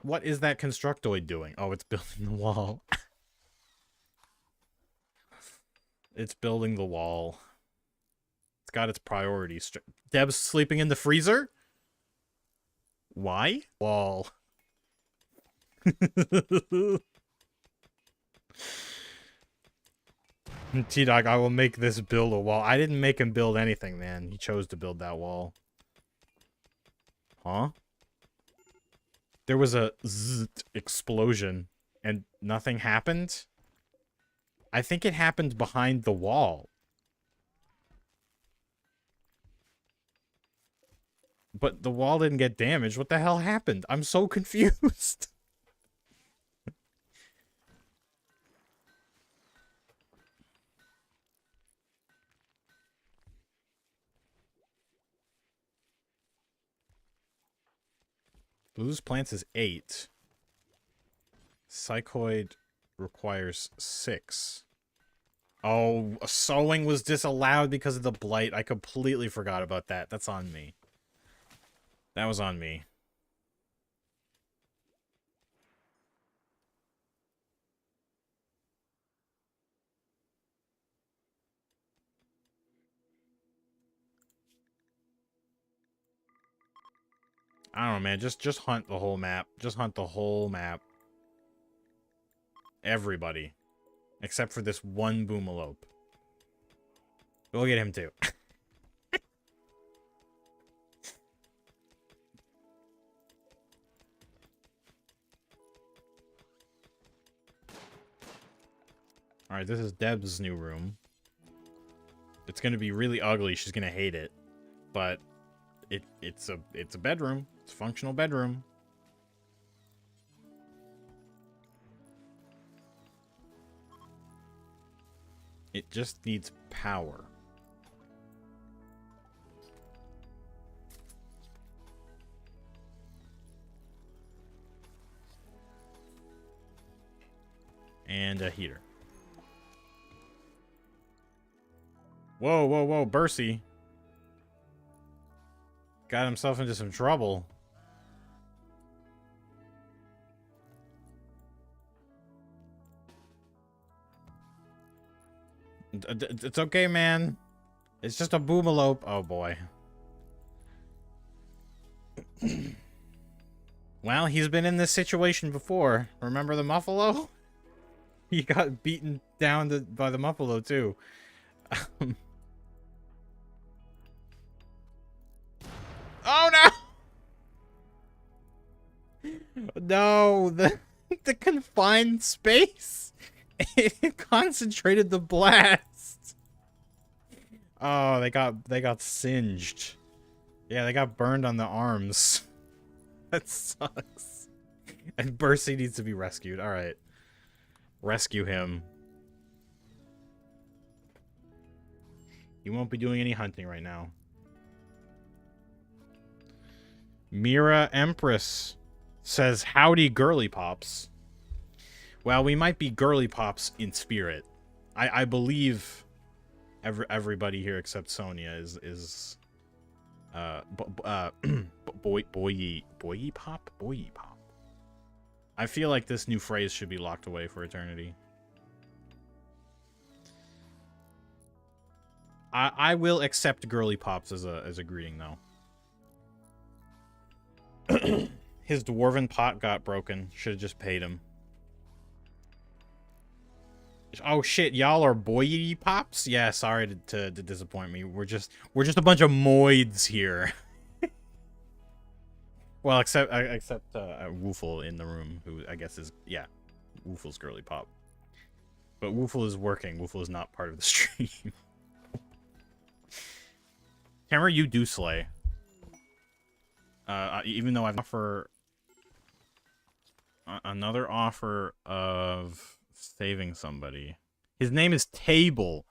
What is that constructoid doing? Oh, it's building the wall. It's building the wall. It's got its priorities. Deb's sleeping in the freezer? Why? Wall. T-Dog, I will make this build a wall. I didn't make him build anything, man. He chose to build that wall. Huh? There was a zzzt explosion and nothing happened? I think it happened behind the wall. But the wall didn't get damaged. What the hell happened? I'm so confused. Blue's plants is 8. Psychoid requires 6. Oh, sowing was disallowed because of the blight. I completely forgot about that. That's on me. That was on me. I don't know, man. Just hunt the whole map. Just hunt the whole map. Everybody. Except for this one boomalope. We'll get him too. Alright, this is Deb's new room. It's gonna be really ugly. She's gonna hate it. But it's a bedroom. It's a functional bedroom. It just needs power. And a heater. Whoa, whoa, whoa, Bercy. Got himself into some trouble. It's okay, man. It's just a boomalope. Oh, boy. Well, he's been in this situation before. Remember the Muffalo? He got beaten down by the Muffalo, too. Oh, no! No, the confined space. It concentrated the blast. Oh, they got singed. Yeah, they got burned on the arms. That sucks. And Bercy needs to be rescued. All right. Rescue him. He won't be doing any hunting right now. Mira Empress says, howdy girly pops. Well, we might be girly pops in spirit. I believe everybody here except Sonia is boy pop. I feel like this new phrase should be locked away for eternity. I will accept girly pops as a greeting though. His dwarven pot got broken. Should have just paid him. Oh shit, y'all are boy pops? Yeah, sorry to disappoint me. We're just a bunch of moids here. Well, except Woofle in the room, who I guess is, yeah, Woofle's girly pop. But Woofle is working. Woofle is not part of the stream. Camera, you do slay. Even though I've offered another offer of saving somebody. His name is Table.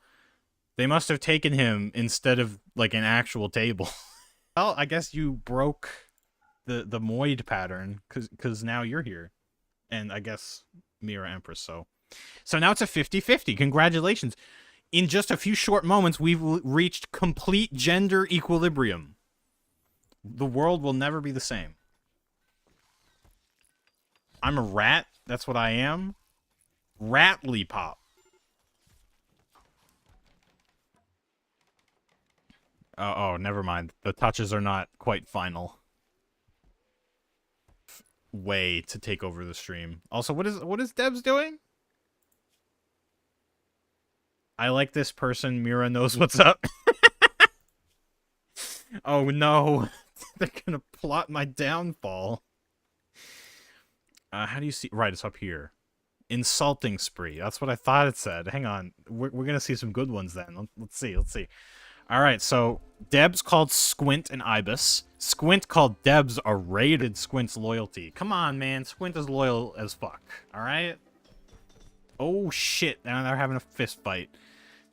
They must have taken him instead of like an actual table. Well, I guess you broke the Moid pattern because now you're here, and I guess Mira Empress. So now it's a 50-50. Congratulations! In just a few short moments, we've reached complete gender equilibrium. The world will never be the same. I'm a rat. That's what I am. Ratly pop. Oh, never mind. The touches are not quite final. Way to take over the stream. Also, what is Debs doing? I like this person. Mira knows what's up. Oh no. They're gonna plot my downfall. How do you see? Right, it's up here. Insulting spree. That's what I thought it said. Hang on. We're gonna see some good ones then. Let's see. Alright, so Debs called Squint an Ibis. Squint called Debs a raided Squint's loyalty. Come on, man. Squint is loyal as fuck. Alright? Oh, shit. Now they're having a fist fight.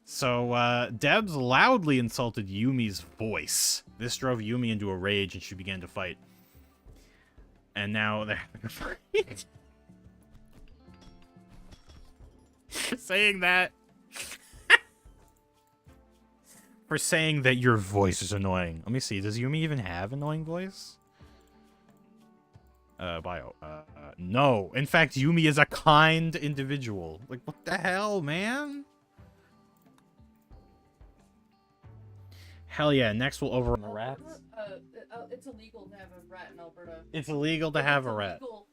So, Debs loudly insulted Yumi's voice. This drove Yumi into a rage and she began to fight. And now they're having a fight. Saying that. For saying that your voice is annoying. Let me see. Does Yumi even have annoying voice? Bio. No. In fact, Yumi is a kind individual. Like, what the hell, man? Hell yeah. Next we'll overrun the rats. It's illegal to have a rat in Alberta. It's illegal to have a rat. It's illegal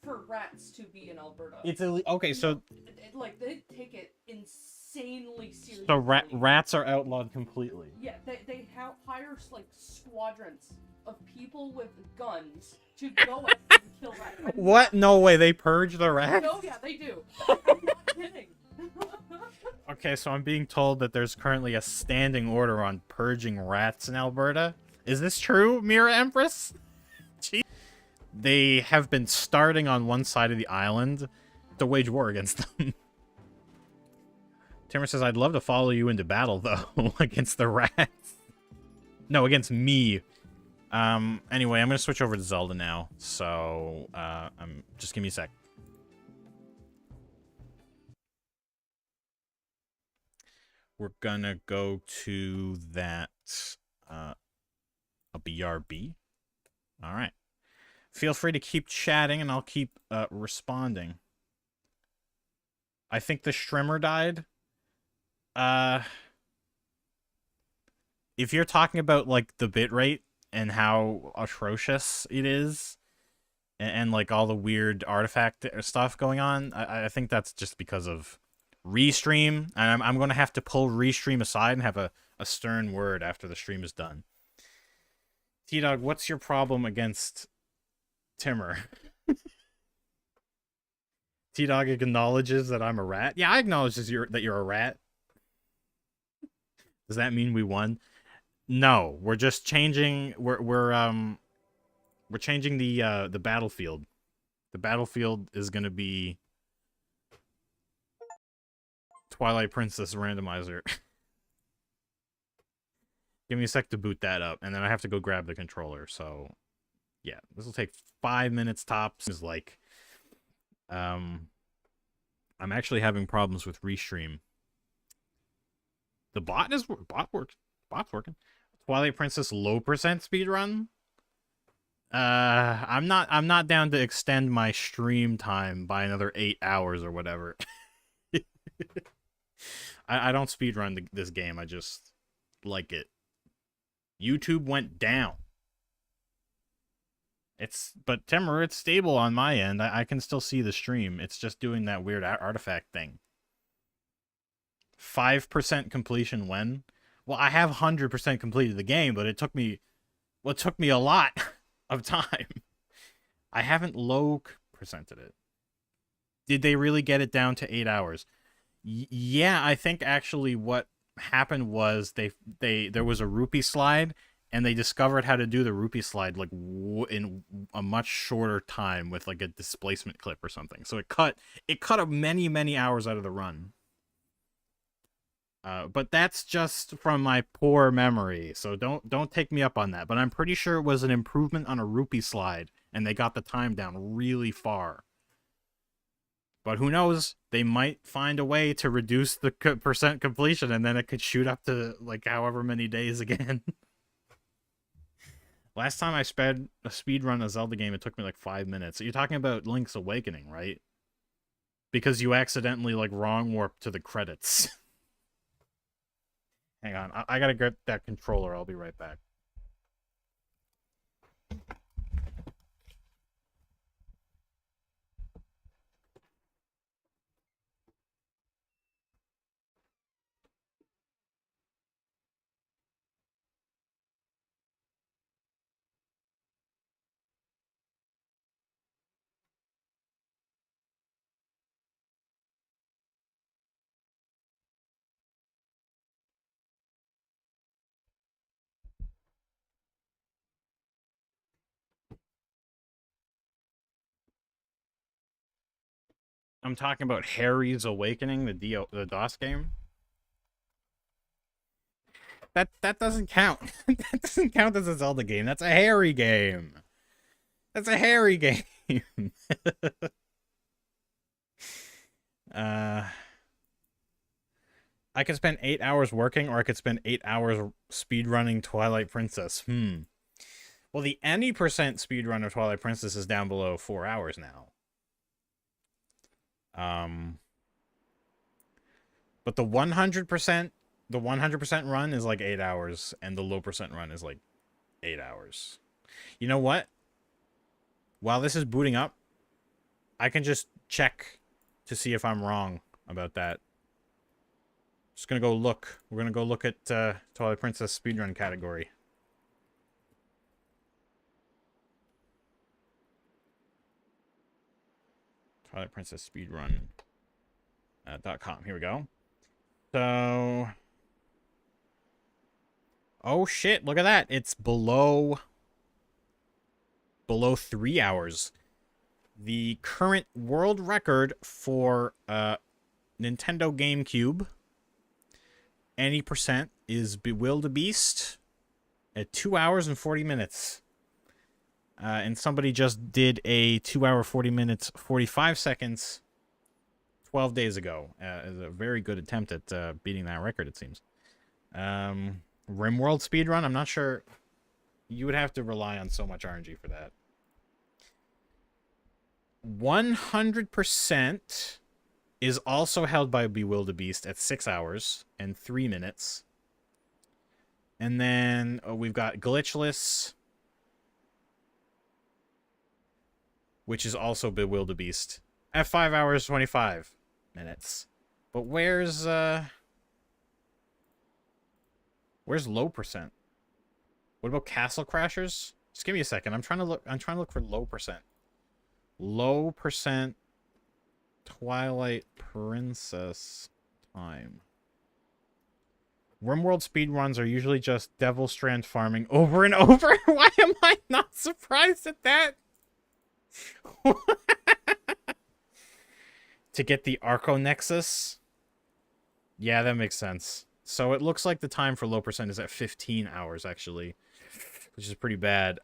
for rats to be in Alberta. It's illegal. Okay, so... Like, they take it insanely seriously. So rats are outlawed completely. Yeah, they hire, like, squadrons of people with guns to go out and kill rats. What? No way. They purge the rats? No, yeah, they do. I'm not kidding. Okay, so I'm being told that there's currently a standing order on purging rats in Alberta. Is this true, Mira Empress? Jeez. They have been starting on one side of the island to wage war against them. Timmer says, I'd love to follow you into battle, though, against the rats. No, against me. Anyway, I'm going to switch over to Zelda now. So, just give me a sec. We're gonna go to that, a BRB. All right. Feel free to keep chatting, and I'll keep responding. I think the Shrimmer died. If you're talking about, like, the bitrate and how atrocious it is, and like, all the weird artifact stuff going on, I think that's just because of Restream, and I'm going to have to pull Restream aside and have a stern word after the stream is done. T-Dog, what's your problem against Timmer? T-Dog acknowledges that I'm a rat. Yeah, I acknowledge that you're a rat. Does that mean we won? No, we're just changing. We're changing the battlefield. The battlefield is gonna be Twilight Princess randomizer. Give me a sec to boot that up, and then I have to go grab the controller. So, yeah, this will take 5 minutes tops. Is like, I'm actually having problems with Restream. The bot's working. Twilight Princess low percent speedrun. I'm not down to extend my stream time by another 8 hours or whatever. I don't speedrun this game. I just like it. YouTube went down. But Timmer, it's stable on my end. I can still see the stream. It's just doing that weird artifact thing. 5% completion when? Well, I have 100% completed the game, but it took me a lot of time. I haven't low percented it. Did they really get it down to 8 hours? Yeah, I think actually what happened was there was a rupee slide, and they discovered how to do the rupee slide like in a much shorter time with like a displacement clip or something. So it cut a many hours out of the run. But that's just from my poor memory, so don't take me up on that. But I'm pretty sure it was an improvement on a rupee slide, and they got the time down really far. But who knows? They might find a way to reduce the percent completion, and then it could shoot up to like however many days again. Last time I sped a speed run a Zelda game, it took me like 5 minutes. So you're talking about Link's Awakening, right? Because you accidentally like wrong warped to the credits. Hang on, I gotta get that controller. I'll be right back. I'm talking about Harry's Awakening, the DOS game. That doesn't count. That doesn't count as a Zelda game. That's a Harry game. That's a Harry game. uh, I could spend 8 hours working, or I could spend 8 hours speedrunning Twilight Princess. Well, the any percent speedrun of Twilight Princess is down below 4 hours now. But the 100% run is like 8 hours, and the low percent run is like 8 hours. You know what? While this is booting up, I can just check to see if I'm wrong about that. Just gonna go look. We're gonna go look at Twilight Princess speedrun category. Twilight Princess speedrun .com. Here we go. So, oh shit! Look at that. It's below 3 hours. The current world record for Nintendo GameCube, any percent, is Bewildebeest at 2 hours and 40 minutes. And somebody just did a 2 hour 40 minutes 45 seconds 12 days ago. Is a very good attempt at beating that record, it seems. Rimworld speedrun, I'm not sure. You would have to rely on so much RNG for that. 100% is also held by Bewildebeest at 6 hours and 3 minutes. And then we've got Glitchless, which is also Bewildebeest, at 5 hours 25 minutes. But where's low percent? What about Castle Crashers? Just give me a second. I'm trying to look for low percent. Low percent Twilight Princess time. Rimworld speedruns are usually just Devil Strand farming over and over. Why am I not surprised at that? To get the Arco Nexus? Yeah, that makes sense. So it looks like the time for low percent is at 15 hours, actually. Which is pretty bad.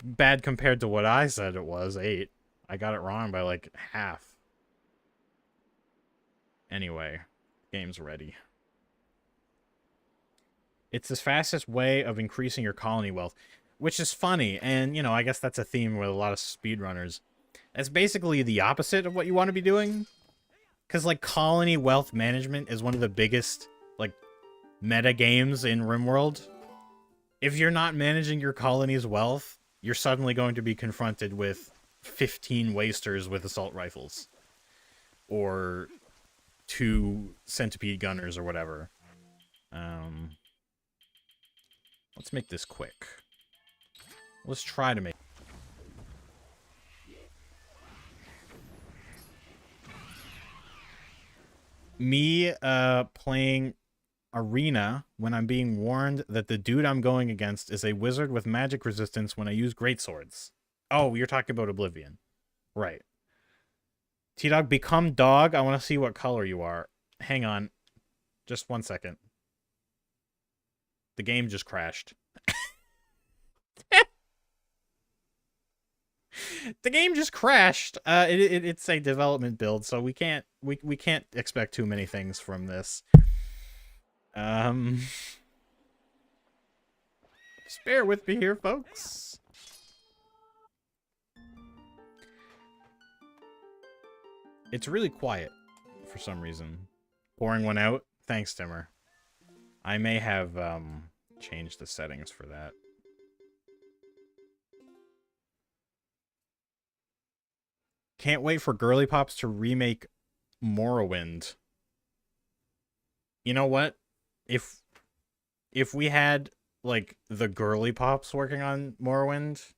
Bad compared to what I said it was, 8. I got it wrong by like half. Anyway, game's ready. It's the fastest way of increasing your colony wealth, which is funny, and, you know, I guess that's a theme with a lot of speedrunners. That's basically the opposite of what you want to be doing. Because, like, colony wealth management is one of the biggest, like, meta games in Rimworld. If you're not managing your colony's wealth, you're suddenly going to be confronted with 15 wasters with assault rifles. Or 2 centipede gunners or whatever. Let's make this quick. Let's try to make... Me, playing Arena when I'm being warned that the dude I'm going against is a wizard with magic resistance when I use greatswords. Oh, you're talking about Oblivion. Right. T-Dog, become dog. I want to see what color you are. Hang on. Just 1 second. The game just crashed. The game just crashed. It's a development build, so we can't expect too many things from this. Just bear with me here, folks. It's really quiet for some reason. Pouring one out. Thanks, Timmer. I may have changed the settings for that. Can't wait for Girly Pops to remake Morrowind. You know what? If we had like the Girly Pops working on Morrowind,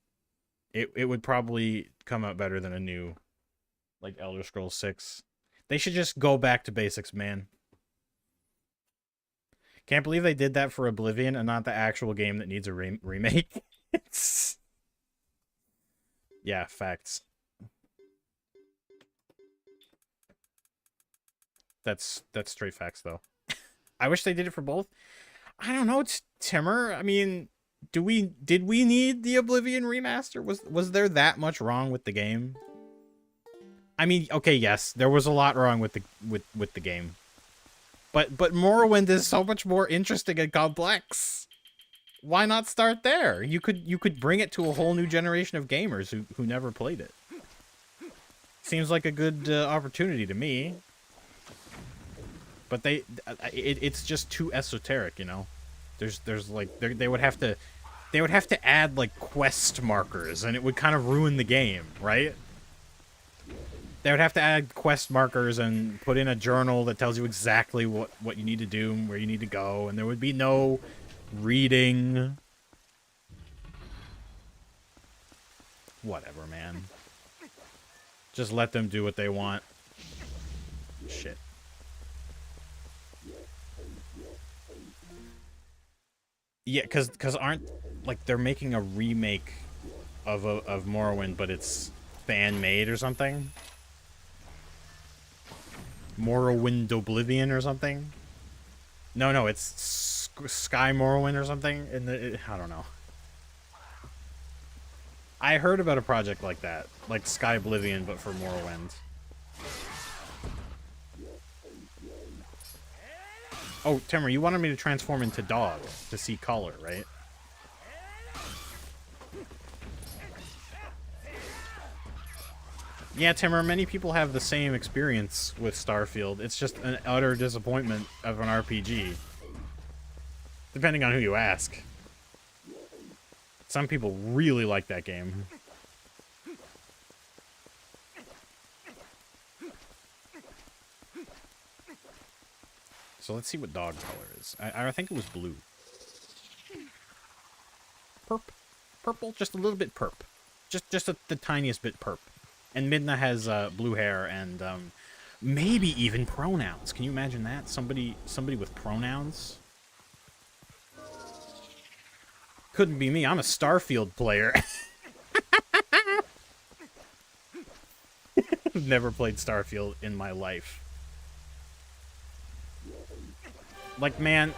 it would probably come out better than a new like Elder Scrolls 6. They should just go back to basics, man. Can't believe they did that for Oblivion and not the actual game that needs a remake. Yeah, facts. That's straight facts, though. I wish they did it for both. I don't know, it's Timmer. I mean, did we need the Oblivion remaster? Was there that much wrong with the game? I mean, okay, yes, there was a lot wrong with the game. But Morrowind is so much more interesting and complex. Why not start there? You could bring it to a whole new generation of gamers who never played it. Seems like a good opportunity to me. But it's just too esoteric, you know. There's like they would have to add like quest markers, and it would kind of ruin the game, right? They would have to add quest markers and put in a journal that tells you exactly what you need to do and where you need to go, and there would be no reading. Whatever, man. Just let them do what they want. Shit. Yeah, cause aren't like they're making a remake of Morrowind, but it's fan made or something. Morrowind Oblivion or something. No, it's Sky Morrowind or something. I don't know. I heard about a project like that, like Sky Oblivion, but for Morrowind. Oh, Timmer, you wanted me to transform into dog to see color, right? Yeah, Timmer, many people have the same experience with Starfield. It's just an utter disappointment of an RPG. Depending on who you ask. Some people really like that game. So let's see what dog color is. I think it was blue. Perp. Purple, just a little bit perp. Just the tiniest bit perp. And Midna has blue hair and maybe even pronouns. Can you imagine that? Somebody with pronouns? Couldn't be me. I'm a Starfield player. I've never played Starfield in my life. Like, man,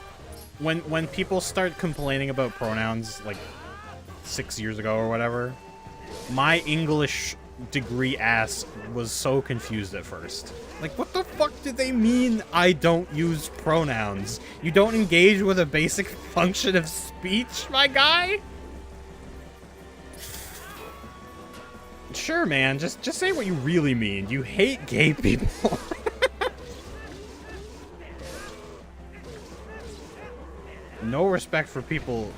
when people start complaining about pronouns, like 6 years ago or whatever, my English degree ass was so confused at first. Like, what the fuck did they mean I don't use pronouns? You don't engage with a basic function of speech, my guy? Sure, man, just say what you really mean. You hate gay people. No respect for people,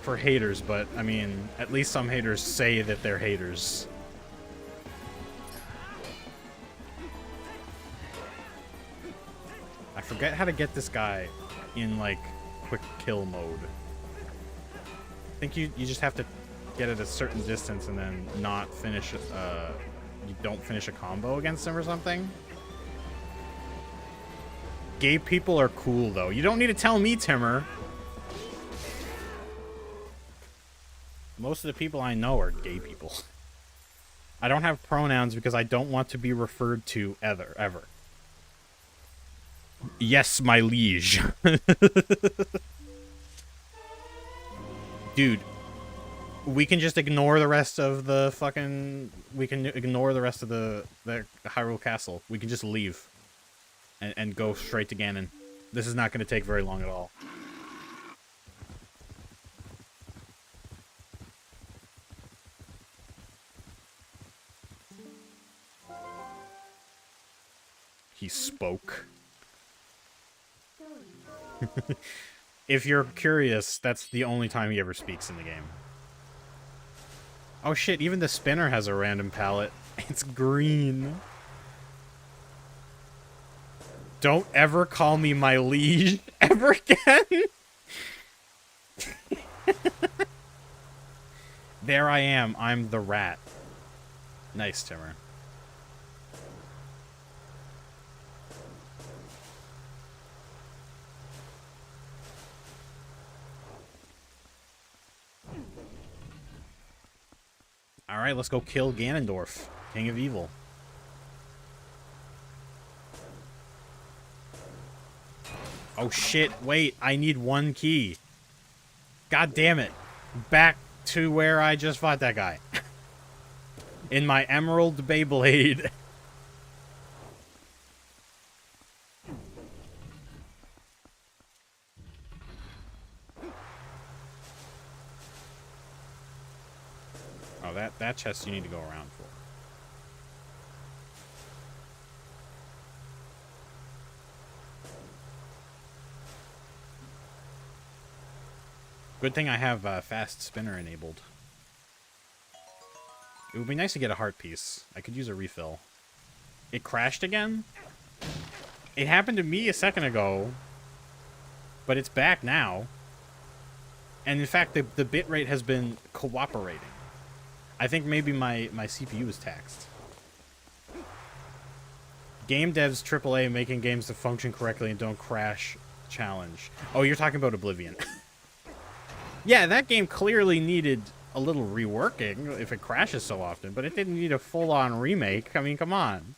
for haters, but, I mean, at least some haters say that they're haters. I forget how to get this guy in, like, quick kill mode. think you just have to get at a certain distance and then not finish, you don't finish a combo against them or something. Gay people are cool, though. You don't need to tell me, Timmer. Most of the people I know are gay people. I don't have pronouns because I don't want to be referred to ever. Yes, my liege. Dude, we can just ignore the rest of the fucking... We can ignore the rest of the Hyrule Castle. We can just leave. And go straight to Ganon. This is not going to take very long at all. He spoke. If you're curious, that's the only time he ever speaks in the game. Oh shit, even the spinner has a random palette. It's green. Don't ever call me my liege ever again. There I am. I'm the rat. Nice, Timmer. Alright, let's go kill Ganondorf, King of Evil. Oh shit, wait, I need one key. God damn it. Back to where I just fought that guy. In my Emerald Beyblade. Oh, that chest you need to go around for. Good thing I have fast spinner enabled. It would be nice to get a heart piece. I could use a refill. It crashed again? It happened to me a second ago, but it's back now. And in fact, the bitrate has been cooperating. I think maybe my CPU is taxed. Game devs AAA making games to function correctly and don't crash challenge. Oh, you're talking about Oblivion. Yeah, that game clearly needed a little reworking if it crashes so often, but it didn't need a full-on remake. I mean, come on.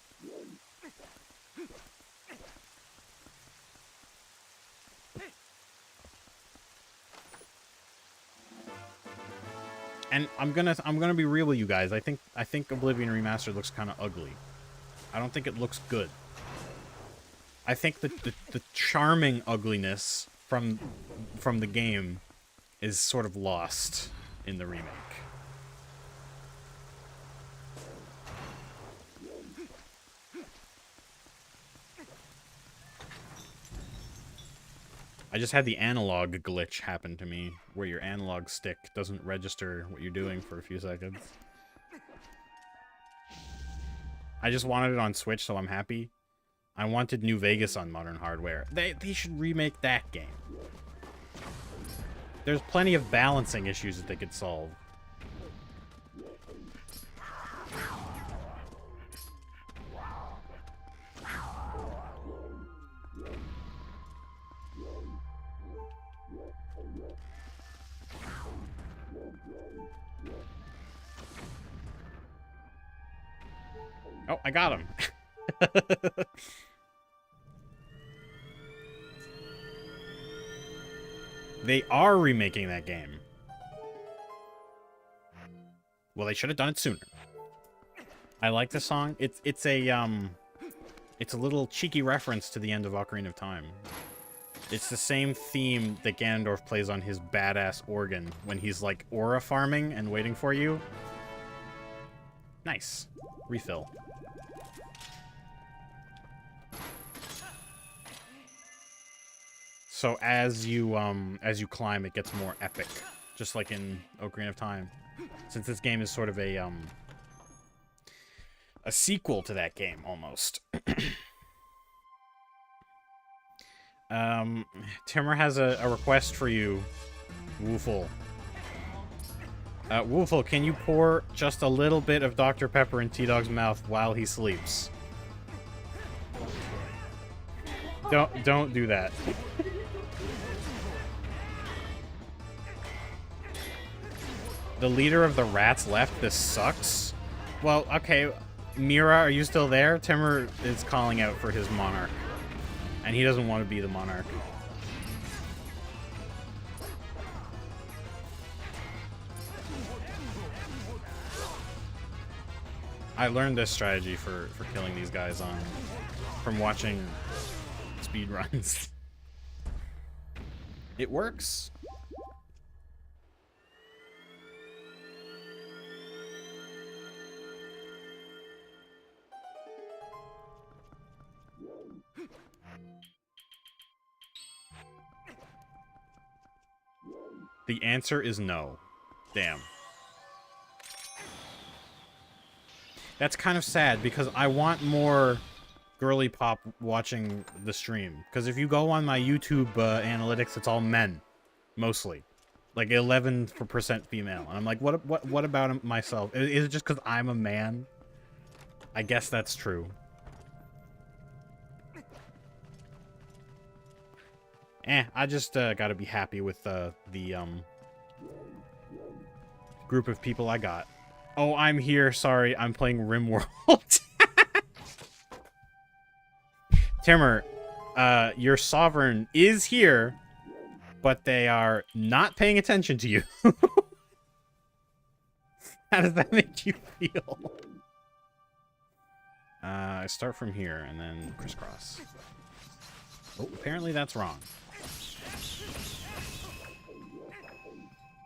And I'm gonna be real with you guys. I think Oblivion Remastered looks kind of ugly. I don't think it looks good. I think the charming ugliness from the game is sort of lost in the remake. I just had the analog glitch happen to me, where your analog stick doesn't register what you're doing for a few seconds. I just wanted it on Switch, so I'm happy. I wanted New Vegas on modern hardware. They should remake that game. There's plenty of balancing issues that they could solve. Oh, I got him. They are remaking that game. Well, they should have done it sooner. I like the song. It's a little cheeky reference to the end of Ocarina of Time. It's the same theme that Ganondorf plays on his badass organ when he's like aura farming and waiting for you. Nice. Refill. So as you climb, it gets more epic, just like in Ocarina of Time. Since this game is sort of a sequel to that game almost. Timmer has a request for you, Woofle. Woofle, can you pour just a little bit of Dr. Pepper in T-Dog's mouth while he sleeps? Don't do that. The leader of the rats left. This sucks. Well, okay. Mira, are you still there? Timur is calling out for his monarch. And he doesn't want to be the monarch. I learned this strategy for killing these guys from watching speedruns. It works. The answer is no. Damn. That's kind of sad because I want more girly pop watching the stream. Because if you go on my YouTube analytics, it's all men, mostly, like 11% female. And I'm like, what about myself? Is it just because I'm a man? I guess that's true. I just gotta be happy with the group of people I got. Oh, I'm here. Sorry, I'm playing Rimworld. Timur, your sovereign is here, but they are not paying attention to you. How does that make you feel? I start from here and then crisscross. Oh, apparently that's wrong.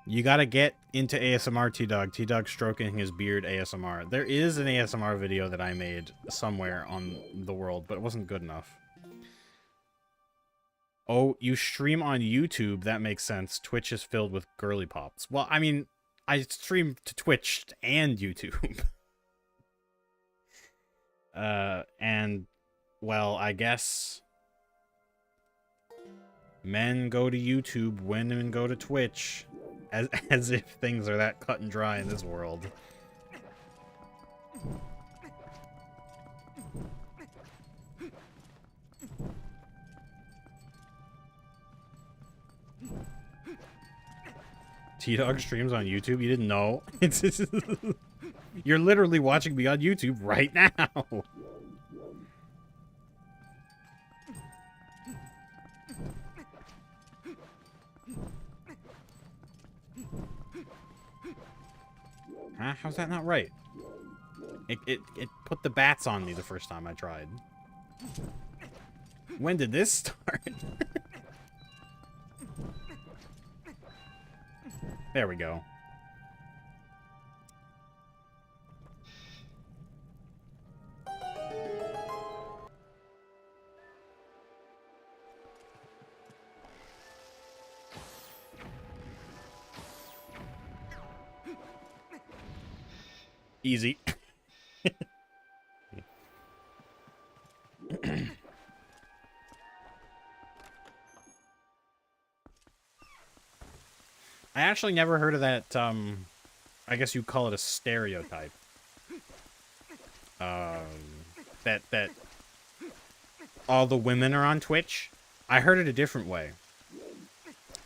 You gotta get into ASMR, T-Dog. T-Dog stroking his beard ASMR. There is an ASMR video that I made somewhere on the world, but it wasn't good enough. Oh, you stream on YouTube? That makes sense. Twitch is filled with girly pops. Well, I mean, I stream to Twitch and YouTube. And, well, I guess men go to YouTube, women go to Twitch. As if things are that cut and dry in this world. T-Dog streams on YouTube? You didn't know? You're literally watching me on YouTube right now. Huh? How's that not right? It put the bats on me the first time I tried. When did this start? There we go. Easy. I actually never heard of that, I guess you'd call it a stereotype. That all the women are on Twitch. I heard it a different way.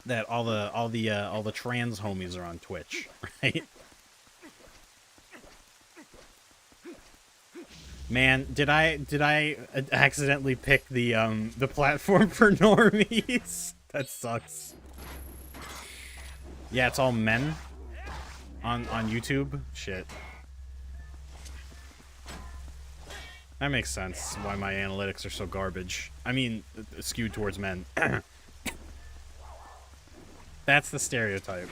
That all the trans homies are on Twitch, right? Man, did I accidentally pick the platform for normies? That sucks. Yeah, it's all men on YouTube. Shit. That makes sense why my analytics are so garbage. I mean, skewed towards men. That's the stereotype.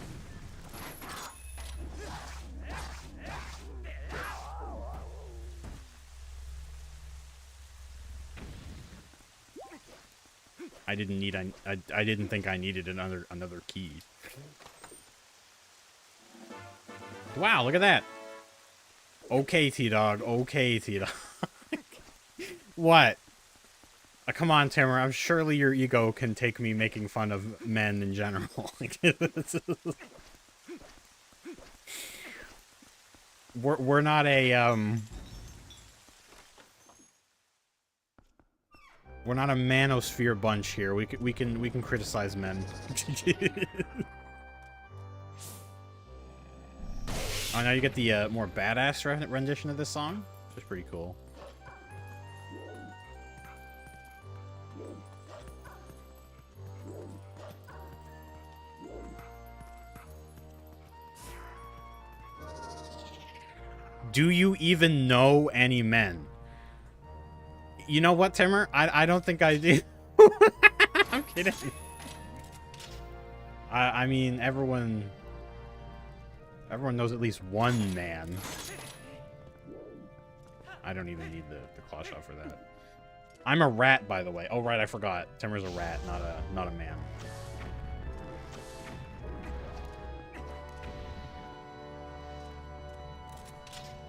I didn't think I needed another key. Wow, look at that. Okay, T-Dog. Okay, T-Dog. What? Come on, Timur. I'm surely your ego can take me making fun of men in general. we're not a we're not a manosphere bunch here. We can criticize men. Oh, now you get the more badass rendition of this song, which is pretty cool. Do you even know any men? You know what, Timmer? I don't think I do. I'm kidding. I mean, everyone knows at least one man. I don't even need the claw shot for that. I'm a rat, by the way. Oh, right, I forgot. Timmer's a rat, not a man.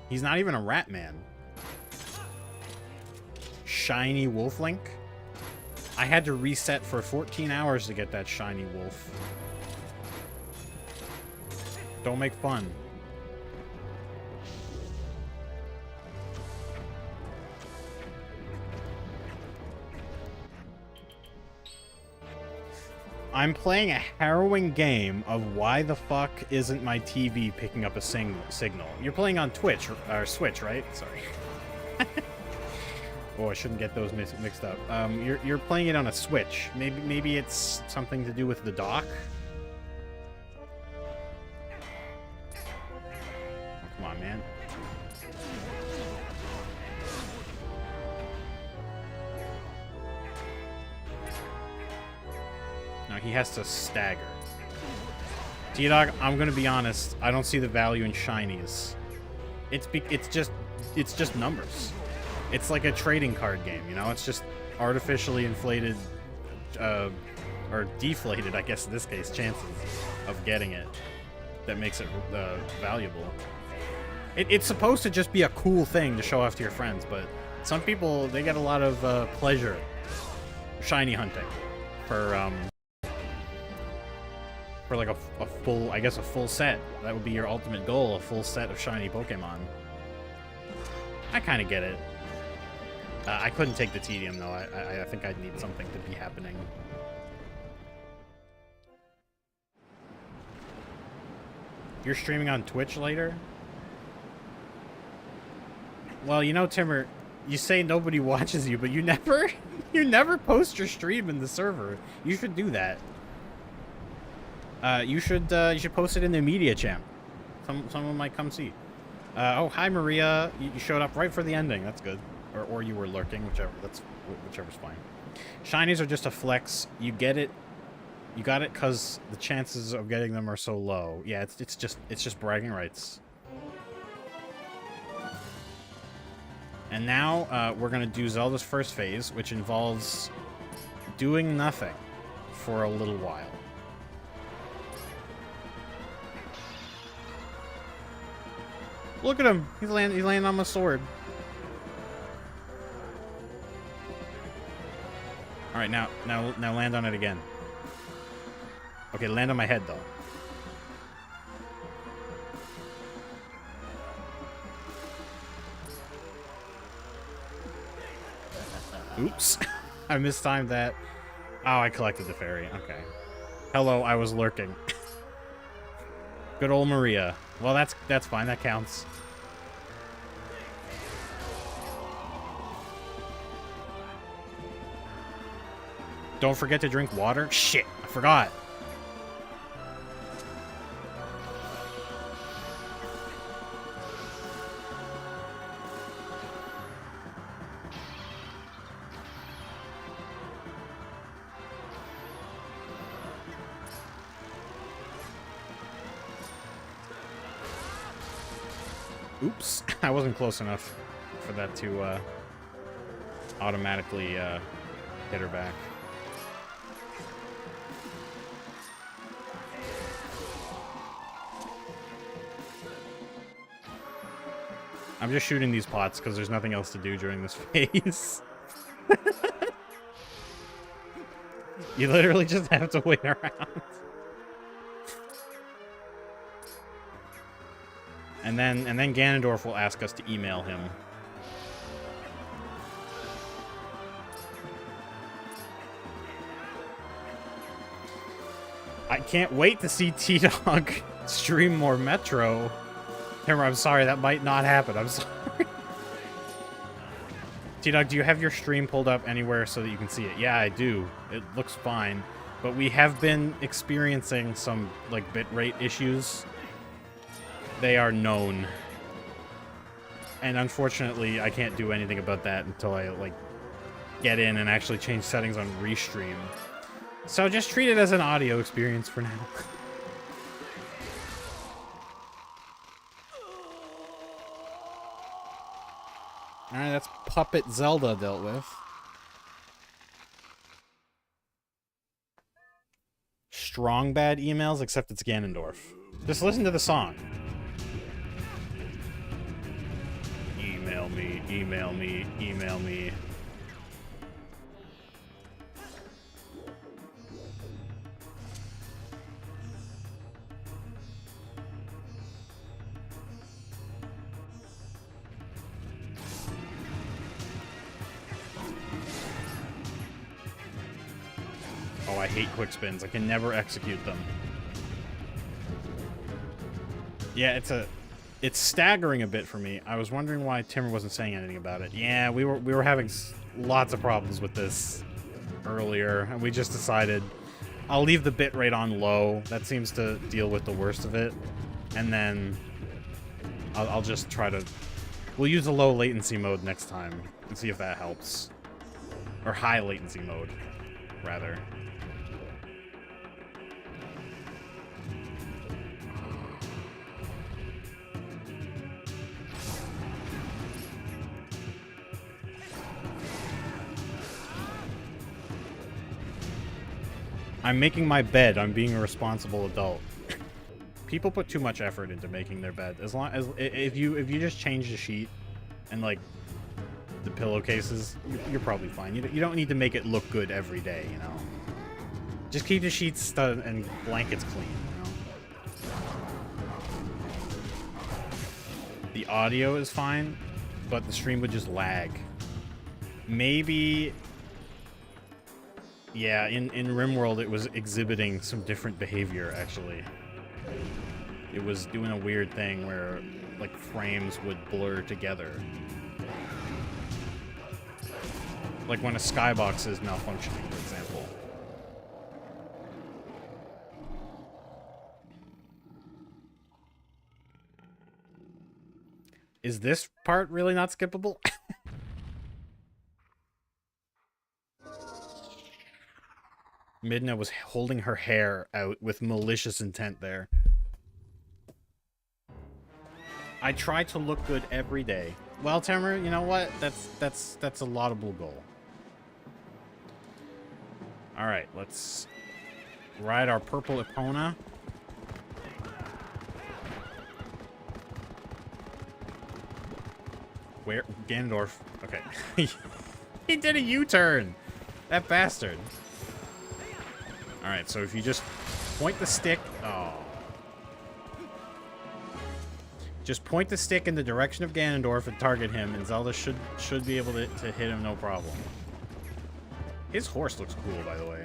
He's not even a rat man. Shiny wolf link? I had to reset for 14 hours to get that shiny wolf. Don't make fun. I'm playing a harrowing game of why the fuck isn't my TV picking up a signal. You're playing on Twitch, or Switch, right? Sorry. Oh, I shouldn't get those mixed up. You're playing it on a Switch. Maybe it's something to do with the dock? Oh, come on, man. Now he has to stagger. T-Dog, I'm gonna be honest. I don't see the value in shinies. It's just numbers. It's like a trading card game, you know? It's just artificially inflated, or deflated, I guess in this case, chances of getting it that makes it valuable. It's supposed to just be a cool thing to show off to your friends, but some people, they get a lot of pleasure shiny hunting for like a full, I guess a full set. That would be your ultimate goal, a full set of shiny Pokemon. I kind of get it. I couldn't take the tedium, though. I think I'd need something to be happening. You're streaming on Twitch later? Well, you know, Timmer, you say nobody watches you, but you never post your stream in the server. You should do that. You should post it in the media champ. Someone might come see. Oh, hi, Maria. You showed up right for the ending. That's good. Or you were lurking, whichever's fine. Shinies are just a flex. You get it. You got it because the chances of getting them are so low. Yeah, it's just bragging rights. And now we're gonna do Zelda's first phase, which involves doing nothing for a little while. Look at him. He's laying on my sword. All right, now land on it again. Okay, land on my head though. Oops, I mistimed that. Oh, I collected the fairy. Okay. Hello, I was lurking. Good old Maria. Well, that's fine. That counts. Don't forget to drink water. Shit, I forgot. Oops, I wasn't close enough for that to automatically hit her back. I'm just shooting these pots because there's nothing else to do during this phase. You literally just have to wait around. And then Ganondorf will ask us to email him. I can't wait to see T-Dog stream more Metro. Timber, I'm sorry, that might not happen. I'm sorry. T-Dog, do you have your stream pulled up anywhere so that you can see it? Yeah, I do. It looks fine. But we have been experiencing some, like, bitrate issues. They are known. And unfortunately, I can't do anything about that until I, like, get in and actually change settings on Restream. So just treat it as an audio experience for now. Alright, that's Puppet Zelda dealt with. Strong bad emails, except it's Ganondorf. Just listen to the song. Email me, email me, email me. Oh, I hate quick spins. I can never execute them. Yeah, it's staggering a bit for me. I was wondering why Timmer wasn't saying anything about it. Yeah, we were having lots of problems with this earlier, and we just decided I'll leave the bitrate on low. That seems to deal with the worst of it, and then I'll just try to. We'll use a low latency mode next time and see if that helps, or high latency mode, rather. I'm making my bed. I'm being a responsible adult. People put too much effort into making their bed. As long as if you just change the sheet and like the pillowcases, you're probably fine. You don't need to make it look good every day, you know. Just keep the sheets and blankets clean, you know. The audio is fine, but the stream would just lag. Maybe. Yeah, in Rimworld, it was exhibiting some different behavior, actually. It was doing a weird thing where, like, frames would blur together. Like when a skybox is malfunctioning, for example. Is this part really not skippable? Midna was holding her hair out with malicious intent there. I try to look good every day. Well, Tamara, you know what? That's a laudable goal. All right, let's ride our purple Epona. Where? Ganondorf. Okay. He did a U-turn. That bastard. Alright, so if you just point the stick... Oh. Just point the stick in the direction of Ganondorf and target him, and Zelda should be able to hit him no problem. His horse looks cool, by the way.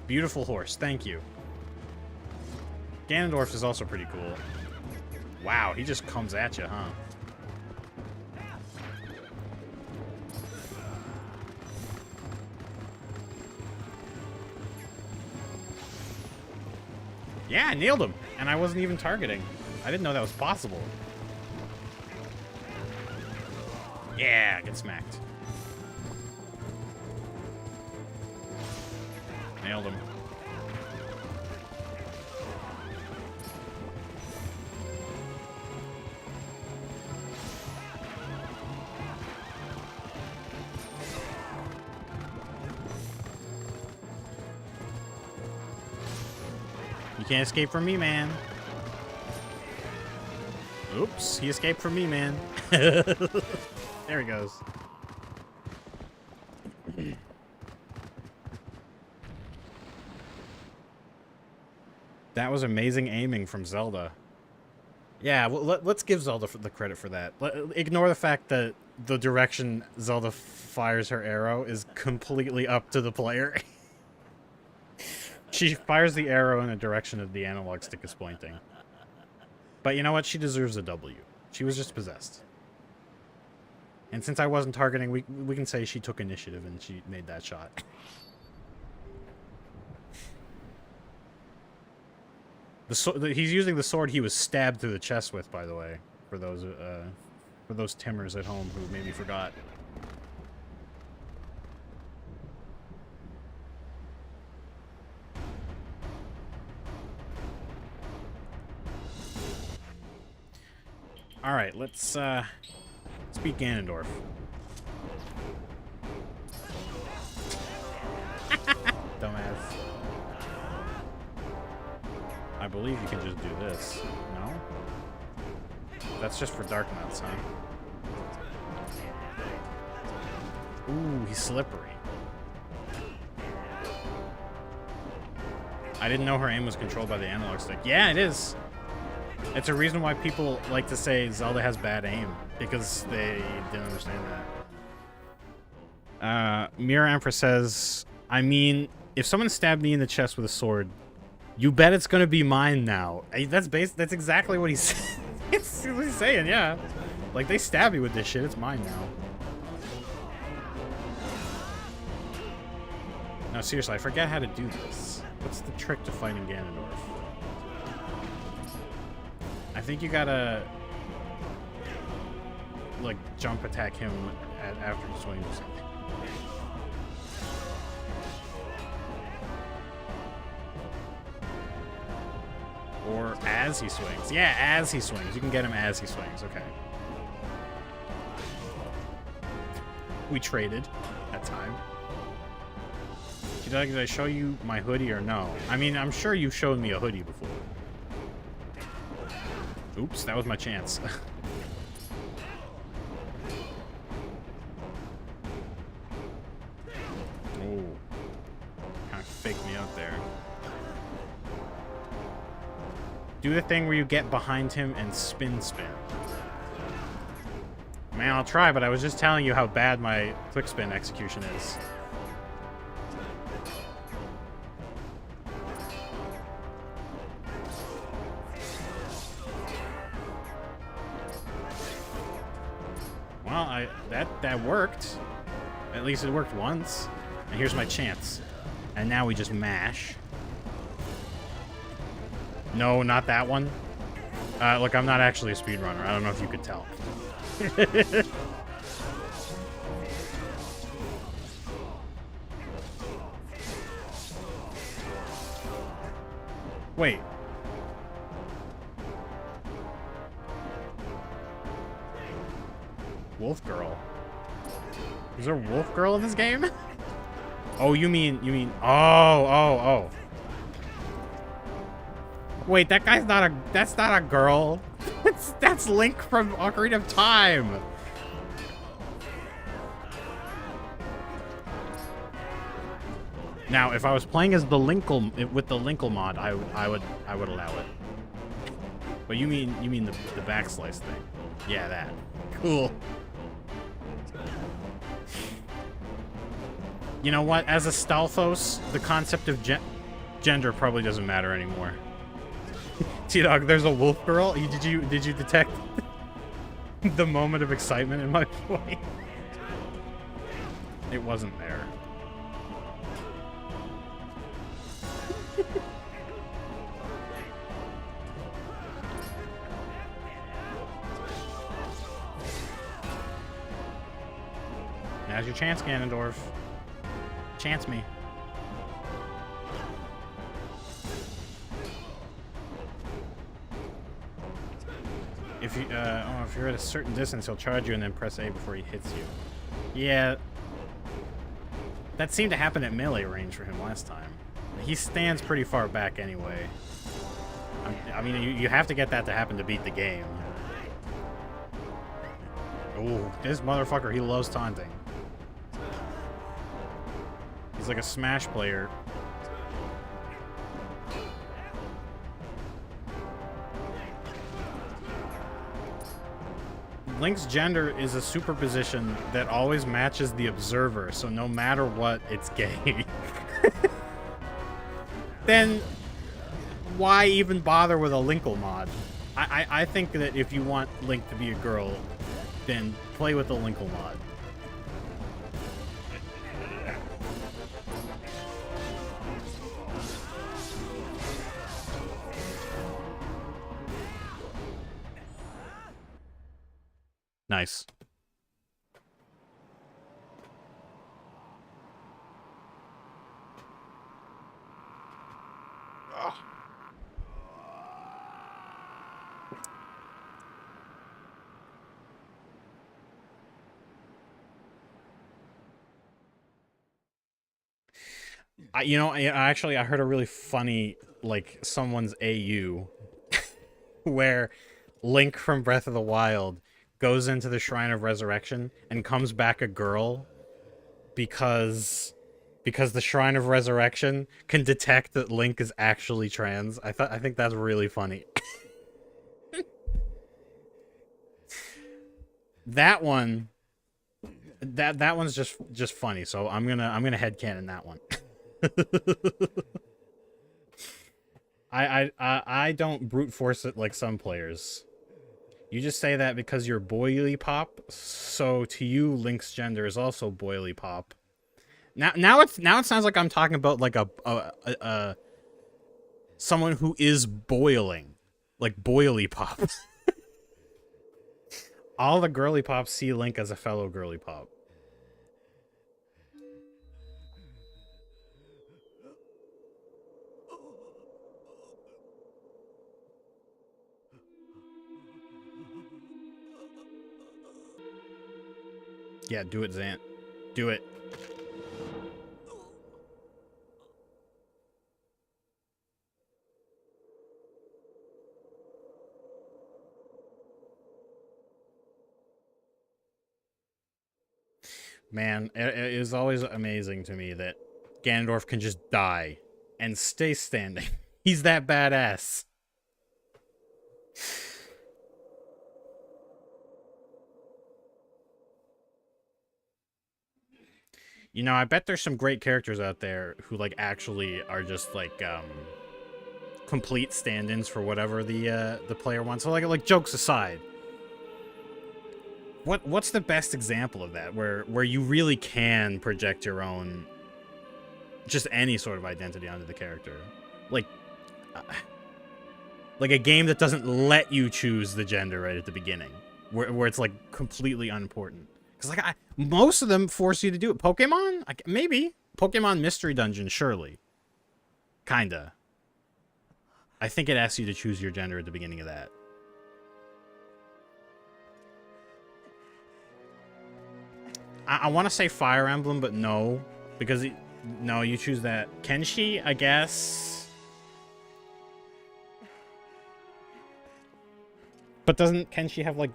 Beautiful horse, thank you. Ganondorf is also pretty cool. Wow, he just comes at you, huh? Yeah, I nailed him, and I wasn't even targeting. I didn't know that was possible. Yeah, get smacked. Nailed him. You can't escape from me, man. Oops, he escaped from me, man. There he goes. That was amazing aiming from Zelda. Yeah, well, let's give Zelda the credit for that. Ignore the fact that the direction Zelda fires her arrow is completely up to the player. She fires the arrow in the direction that the analog stick is pointing. But you know what? She deserves a W. She was just possessed. And since I wasn't targeting, we can say she took initiative and she made that shot. He's using the sword he was stabbed through the chest with, by the way, for those Timmers at home who maybe forgot. All right, let's beat Ganondorf. Dumbass. I believe you can just do this. No? That's just for dark nuts, huh? Ooh, he's slippery. I didn't know her aim was controlled by the analog stick. Yeah, it is. It's a reason why people like to say Zelda has bad aim, because they didn't understand that. Mirror Empress says, I mean, if someone stabbed me in the chest with a sword, you bet it's gonna be mine now. That's exactly what he's it's what he's saying, yeah. Like, they stab me with this shit, it's mine now. No, seriously, I forget how to do this. What's the trick to fighting Ganondorf? I think you gotta, like, jump attack him after he swings or something. Or as he swings. Yeah, as he swings. You can get him as he swings. Okay. We traded that time. Did I show you my hoodie or no? I mean, I'm sure you've showed me a hoodie before. Oops, that was my chance. Oh. Kind of faked me out there. Do the thing where you get behind him and spin. Man, I'll try, but I was just telling you how bad my quick spin execution is. Well, that worked. At least it worked once. And here's my chance. And now we just mash. No, not that one. Look, I'm not actually a speedrunner. I don't know if you could tell. Wait. Wolf Girl. Is there a Wolf Girl in this game? Oh, you mean, oh. Wait, that's not a girl. That's Link from Ocarina of Time. Now, if I was playing as the Linkle with the Linkle mod, I would allow it. But you mean the backslice thing? Yeah, that. Cool. You know what? As a Stalfos, the concept of gender probably doesn't matter anymore. T-Dog, there's a wolf girl? Did you detect the moment of excitement in my voice? It wasn't there. Now's your chance, Ganondorf. Chance me. If you're at a certain distance, he'll charge you and then press A before he hits you. Yeah. That seemed to happen at melee range for him last time. He stands pretty far back anyway. I mean, you have to get that to happen to beat the game. Ooh, this motherfucker, he loves taunting. He's like a Smash player. Link's gender is a superposition that always matches the observer, so no matter what, it's gay. Then why even bother with a Linkle mod? I think that if you want Link to be a girl, then play with the Linkle mod. Nice. I heard a really funny, like, someone's AU where Link from Breath of the Wild goes into the Shrine of Resurrection and comes back a girl because the Shrine of Resurrection can detect that Link is actually trans. I think that's really funny. That one that one's just funny, so I'm gonna headcanon that one. I don't brute force it like some players. You just say that because you're boily pop, so to you Link's gender is also boily pop. Now it sounds like I'm talking about like a someone who is boiling, like boily pop. All the girly pops see Link as a fellow girly pop. Yeah, do it, Zant. Do it. Man, it is always amazing to me that Ganondorf can just die and stay standing. He's that badass. You know, I bet there's some great characters out there who, like, actually are just, like, complete stand-ins for whatever the player wants. So, like, jokes aside, what's the best example of that, where you really can project your own, just any sort of identity onto the character? Like a game that doesn't let you choose the gender right at the beginning, where it's, like, completely unimportant. Because, like, most of them force you to do it. Pokemon? Maybe. Pokemon Mystery Dungeon, surely. Kinda. I think it asks you to choose your gender at the beginning of that. I want to say Fire Emblem, but no. Because, no, you choose that. Kenshi, I guess. But doesn't Kenshi have, like...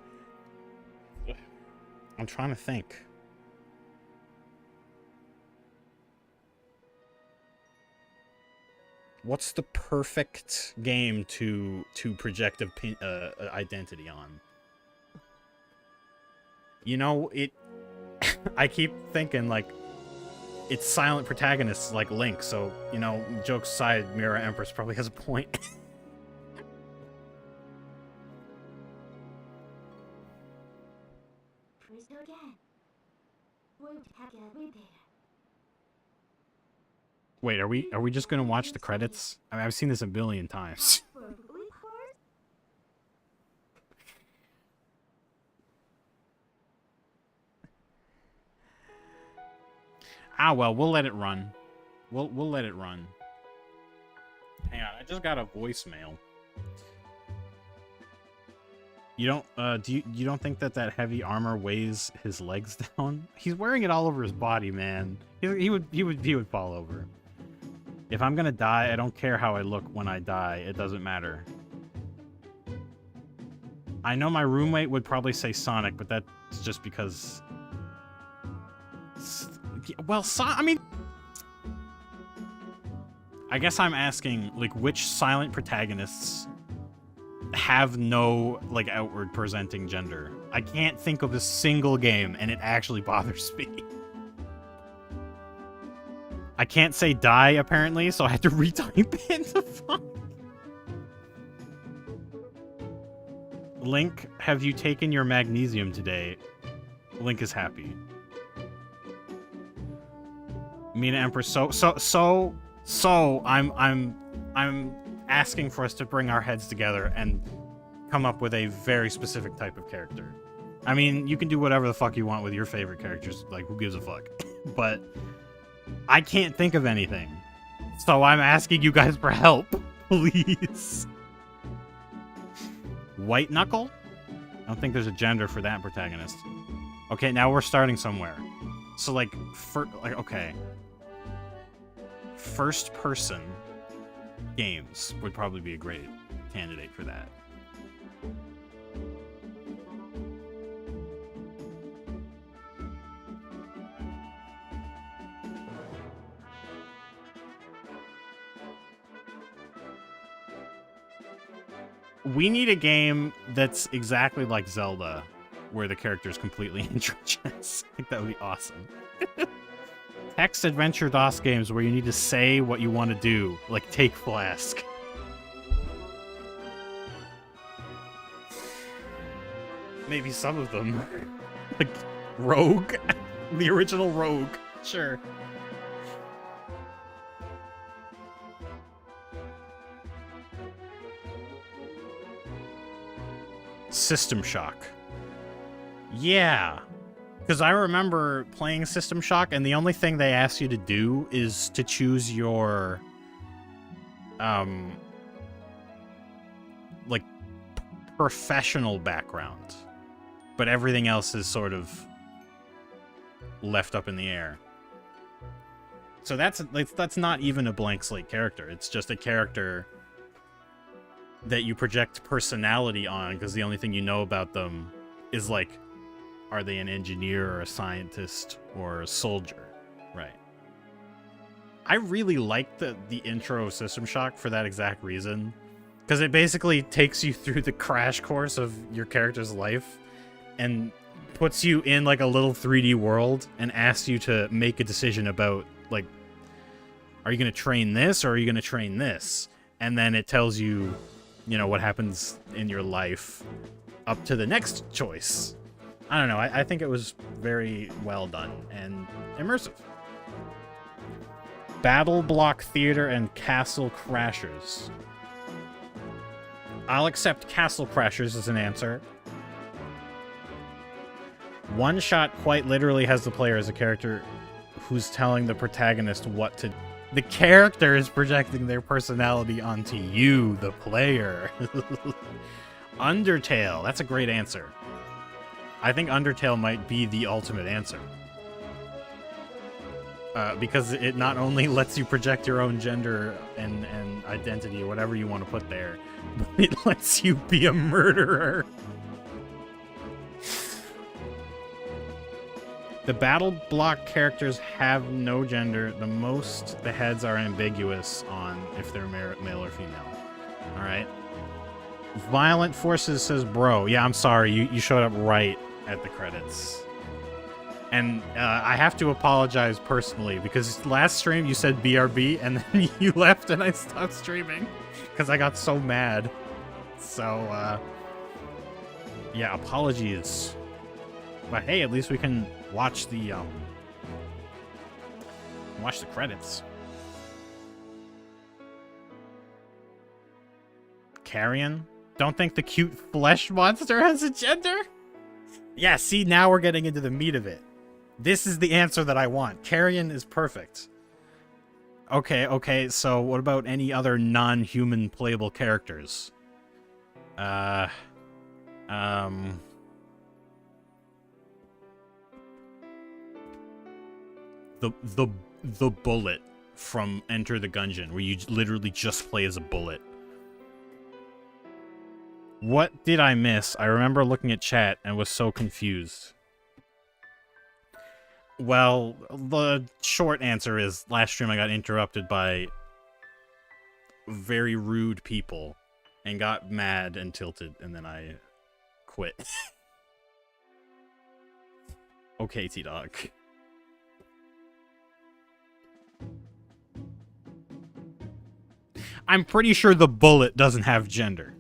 I'm trying to think. What's the perfect game to project identity on? You know, I keep thinking, like, it's silent protagonists like Link, so, you know, jokes aside, Mira Empress probably has a point. Wait, are we just gonna watch the credits? I mean, I've seen this a billion times. Ah, well, we'll let it run. We'll let it run. Hang on, I just got a voicemail. You don't you don't think that heavy armor weighs his legs down? He's wearing it all over his body, man. He would fall over. If I'm gonna die, I don't care how I look when I die. It doesn't matter. I know my roommate would probably say Sonic, but that's just because... Well, I mean... I guess I'm asking, like, which silent protagonists have no, like, outward presenting gender? I can't think of a single game, and it actually bothers me. I can't say die, apparently, so I had to retype it. Link, have you taken your magnesium today? Link is happy. Mina Empress, so I'm asking for us to bring our heads together and come up with a very specific type of character. I mean, you can do whatever the fuck you want with your favorite characters, like, who gives a fuck? But I can't think of anything. So I'm asking you guys for help, please. White Knuckle? I don't think there's a gender for that protagonist. Okay, now we're starting somewhere. So, like, okay. First person games would probably be a great candidate for that. We need a game that's exactly like Zelda, where the character is completely androgynous. I think that would be awesome. Text adventure DOS games where you need to say what you want to do, like take Flask. Maybe some of them. Like Rogue? The original Rogue. Sure. System Shock. Yeah. Because I remember playing System Shock, and the only thing they ask you to do is to choose your, like, professional background. But everything else is sort of left up in the air. So that's not even a blank slate character. It's just a character that you project personality on, because the only thing you know about them is, like, are they an engineer or a scientist or a soldier? Right. I really like the intro of System Shock for that exact reason, because it basically takes you through the crash course of your character's life and puts you in, like, a little 3D world and asks you to make a decision about, like, are you going to train this or are you going to train this? And then it tells you, you know, what happens in your life up to the next choice. I don't know. I think it was very well done and immersive. Battle Block Theater and Castle Crashers. I'll accept Castle Crashers as an answer. One Shot quite literally has the player as a character who's telling the protagonist what to do. The character is projecting their personality onto you, the player. Undertale. That's a great answer. I think Undertale might be the ultimate answer. Because it not only lets you project your own gender and identity or whatever you want to put there, but it lets you be a murderer. The battle block characters have no gender. The most, the heads are ambiguous on if they're male or female. Alright. Violent Forces says, bro. Yeah, I'm sorry. You showed up right at the credits. And I have to apologize personally, because last stream you said BRB, and then you left and I stopped streaming. Because I got so mad. So, yeah, apologies. But hey, at least we can watch the credits. Carrion? Don't think the cute flesh monster has a gender? Yeah, see, now we're getting into the meat of it. This is the answer that I want. Carrion is perfect. Okay, so what about any other non-human playable characters? The bullet from Enter the Gungeon, where you literally just play as a bullet. What did I miss? I remember looking at chat and was so confused. Well, the short answer is last stream I got interrupted by very rude people and got mad and tilted, and then I quit. Okay, T-Dog. I'm pretty sure the bullet doesn't have gender.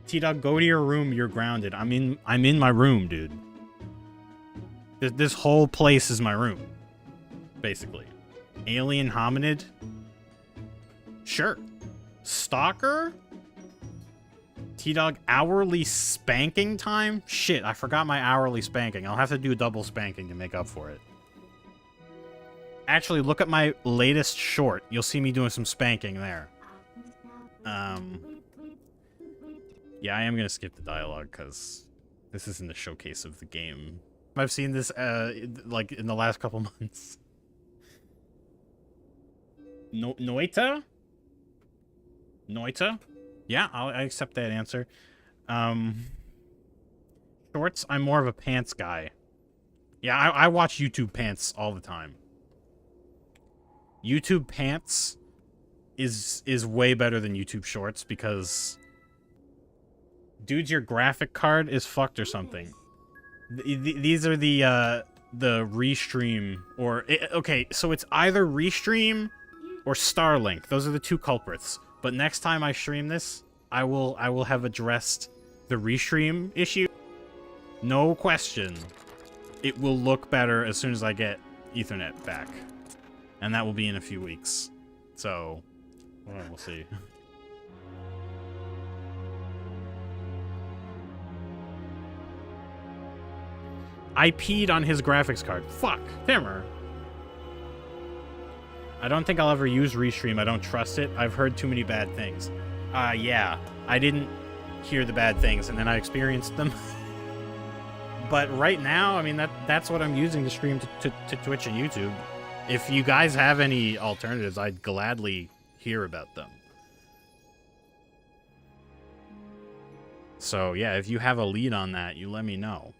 T-Dog, go to your room. You're grounded. I'm in my room, dude. This whole place is my room, basically. Alien hominid? Sure. Stalker? T-Dog, hourly spanking time? Shit, I forgot my hourly spanking. I'll have to do double spanking to make up for it. Actually, look at my latest short. You'll see me doing some spanking there. Yeah, I am gonna skip the dialogue, because this isn't the showcase of the game. I've seen this, like, in the last couple months. Noita? Noita? Yeah, I accept that answer. Shorts, I'm more of a pants guy. Yeah, I watch YouTube pants all the time. YouTube pants is way better than YouTube shorts because... Dude, your graphic card is fucked or something. These are the Restream or... okay, so it's either Restream or Starlink. Those are the two culprits. But next time I stream this, I will have addressed the Restream issue. No question. It will look better as soon as I get Ethernet back. And that will be in a few weeks. So, well, we'll see. I peed on his graphics card. Fuck, Timmer. I don't think I'll ever use Restream. I don't trust it. I've heard too many bad things. Yeah. I didn't hear the bad things, and then I experienced them. But right now, I mean, that's what I'm using to stream to Twitch and YouTube. If you guys have any alternatives, I'd gladly hear about them. So, yeah, if you have a lead on that, you let me know.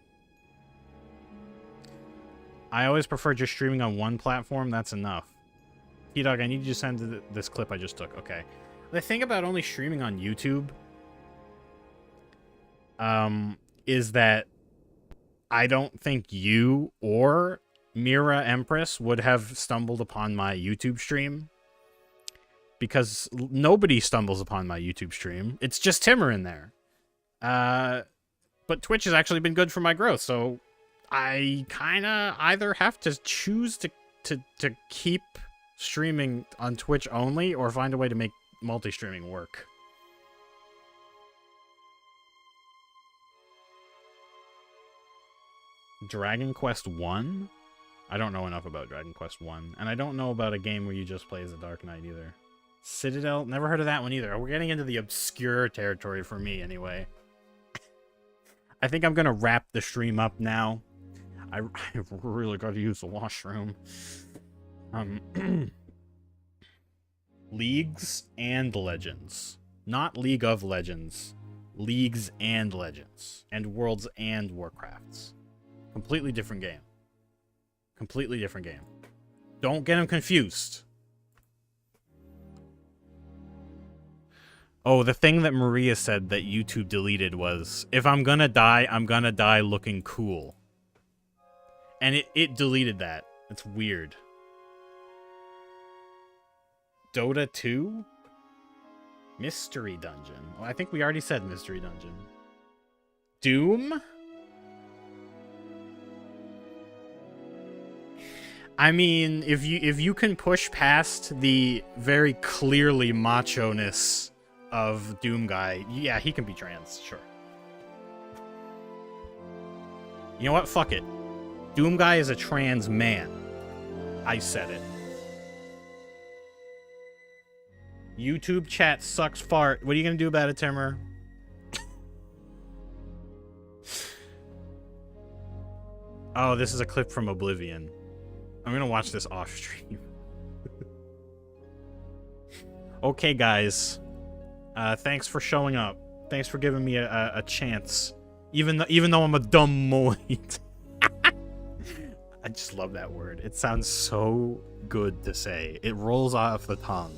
I always prefer just streaming on one platform. That's enough. T-Dog, I need you to send this clip I just took. Okay. The thing about only streaming on YouTube is that I don't think you or Mira Empress would have stumbled upon my YouTube stream. Because nobody stumbles upon my YouTube stream. It's just Timmer in there. But Twitch has actually been good for my growth, so I kind of either have to choose to keep streaming on Twitch only or find a way to make multi-streaming work. Dragon Quest 1? I don't know enough about Dragon Quest 1. And I don't know about a game where you just play as a Dark Knight either. Citadel? Never heard of that one either. We're getting into the obscure territory for me anyway. I think I'm going to wrap the stream up now. I really got to use the washroom. Leagues and Legends. Not League of Legends. Leagues and Legends. And Worlds and Warcrafts. Completely different game. Completely different game. Don't get them confused. Oh, the thing that Maria said that YouTube deleted was, if I'm gonna die looking cool. And it deleted that. It's weird. Dota 2? Mystery Dungeon. Well, I think we already said Mystery Dungeon. Doom? I mean, if you can push past the very clearly macho-ness of Doom Guy, yeah, he can be trans, sure. You know what? Fuck it. Doom Guy is a trans man. I said it. YouTube chat sucks fart. What are you gonna do about it, Timmer? Oh, this is a clip from Oblivion. I'm gonna watch this off stream. Okay, guys. Thanks for showing up. Thanks for giving me a chance. Even though I'm a dumb moid. I just love that word. It sounds so good to say. It rolls off the tongue.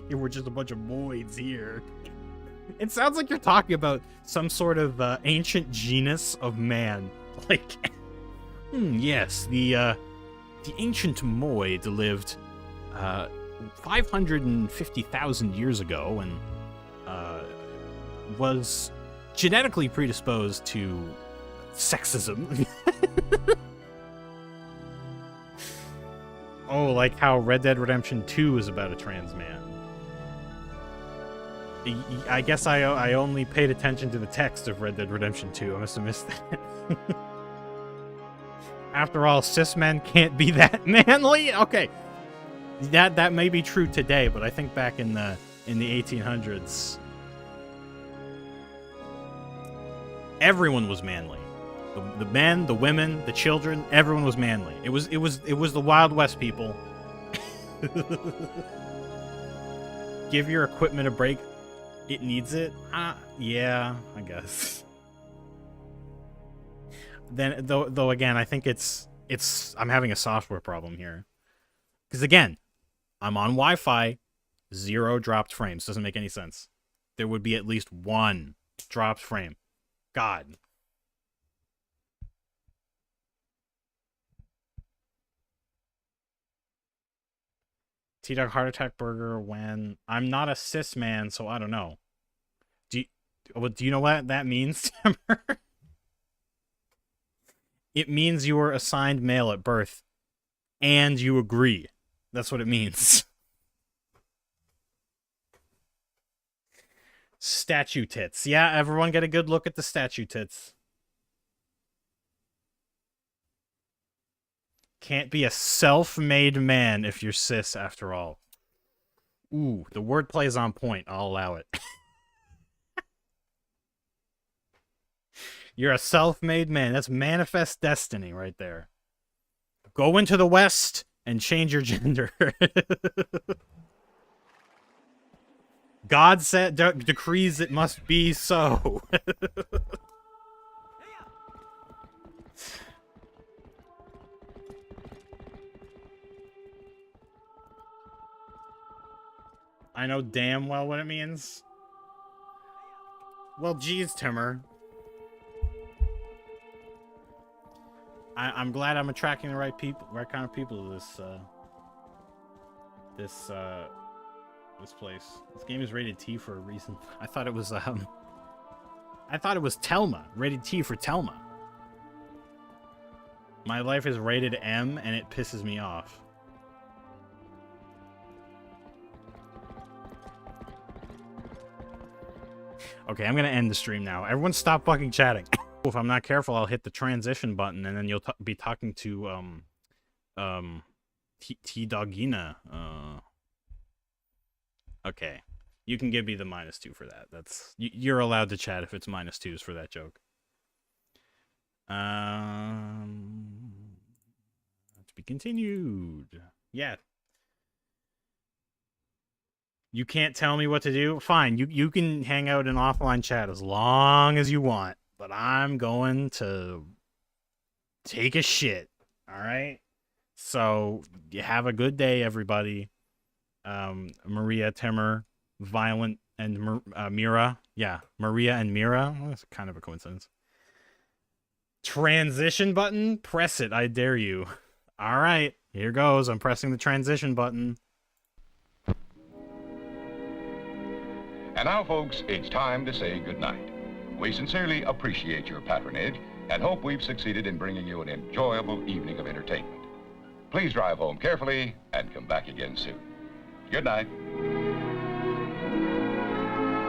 We're just a bunch of moids here. It sounds like you're talking about some sort of ancient genus of man. Like, yes, the ancient moid lived 550,000 years ago and was genetically predisposed to sexism. Oh, like how Red Dead Redemption 2 is about a trans man. I guess I only paid attention to the text of Red Dead Redemption 2. I must have missed that. After all, cis men can't be that manly? Okay. That may be true today, but I think back in the 1800s, everyone was manly. The men, the women, the children, everyone was manly. It was the Wild West, people. Give your equipment a break. It needs it? Yeah, I guess. Then though again, I think it's I'm having a software problem here. Because again, I'm on Wi-Fi, 0 dropped frames. Doesn't make any sense. There would be at least 1 dropped frame. God. T-Dog Heart Attack Burger when I'm not a cis man, so I don't know. Do you know what that means, Timmer? It means you were assigned male at birth, and you agree. That's what it means. Statue tits. Yeah, everyone get a good look at the statue tits. Can't be a self-made man if you're cis, after all. Ooh, the wordplay is on point. I'll allow it. You're a self-made man. That's manifest destiny right there. Go into the West and change your gender. God said, decrees it must be so. I know damn well what it means. Well, geez, Timmer. I'm glad I'm attracting the right people, right kind of people to this place. This game is rated T for a reason. I thought it was Telma. Rated T for Telma. My life is rated M and it pisses me off. Okay, I'm gonna end the stream now. Everyone stop fucking chatting. If I'm not careful, I'll hit the transition button and then you'll be talking to T-Dogina. Okay. You can give me the -2 for that. That's you're allowed to chat if it's -2s for that joke. To be continued. Yeah. You can't tell me what to do? Fine, you can hang out in offline chat as long as you want. But I'm going to take a shit. Alright? So, you have a good day, everybody. Maria, Timmer, Violent, and Mira. Yeah, Maria and Mira. Well, that's kind of a coincidence. Transition button? Press it, I dare you. Alright, here goes. I'm pressing the transition button. And now, folks, it's time to say goodnight. We sincerely appreciate your patronage and hope we've succeeded in bringing you an enjoyable evening of entertainment. Please drive home carefully and come back again soon. Good night.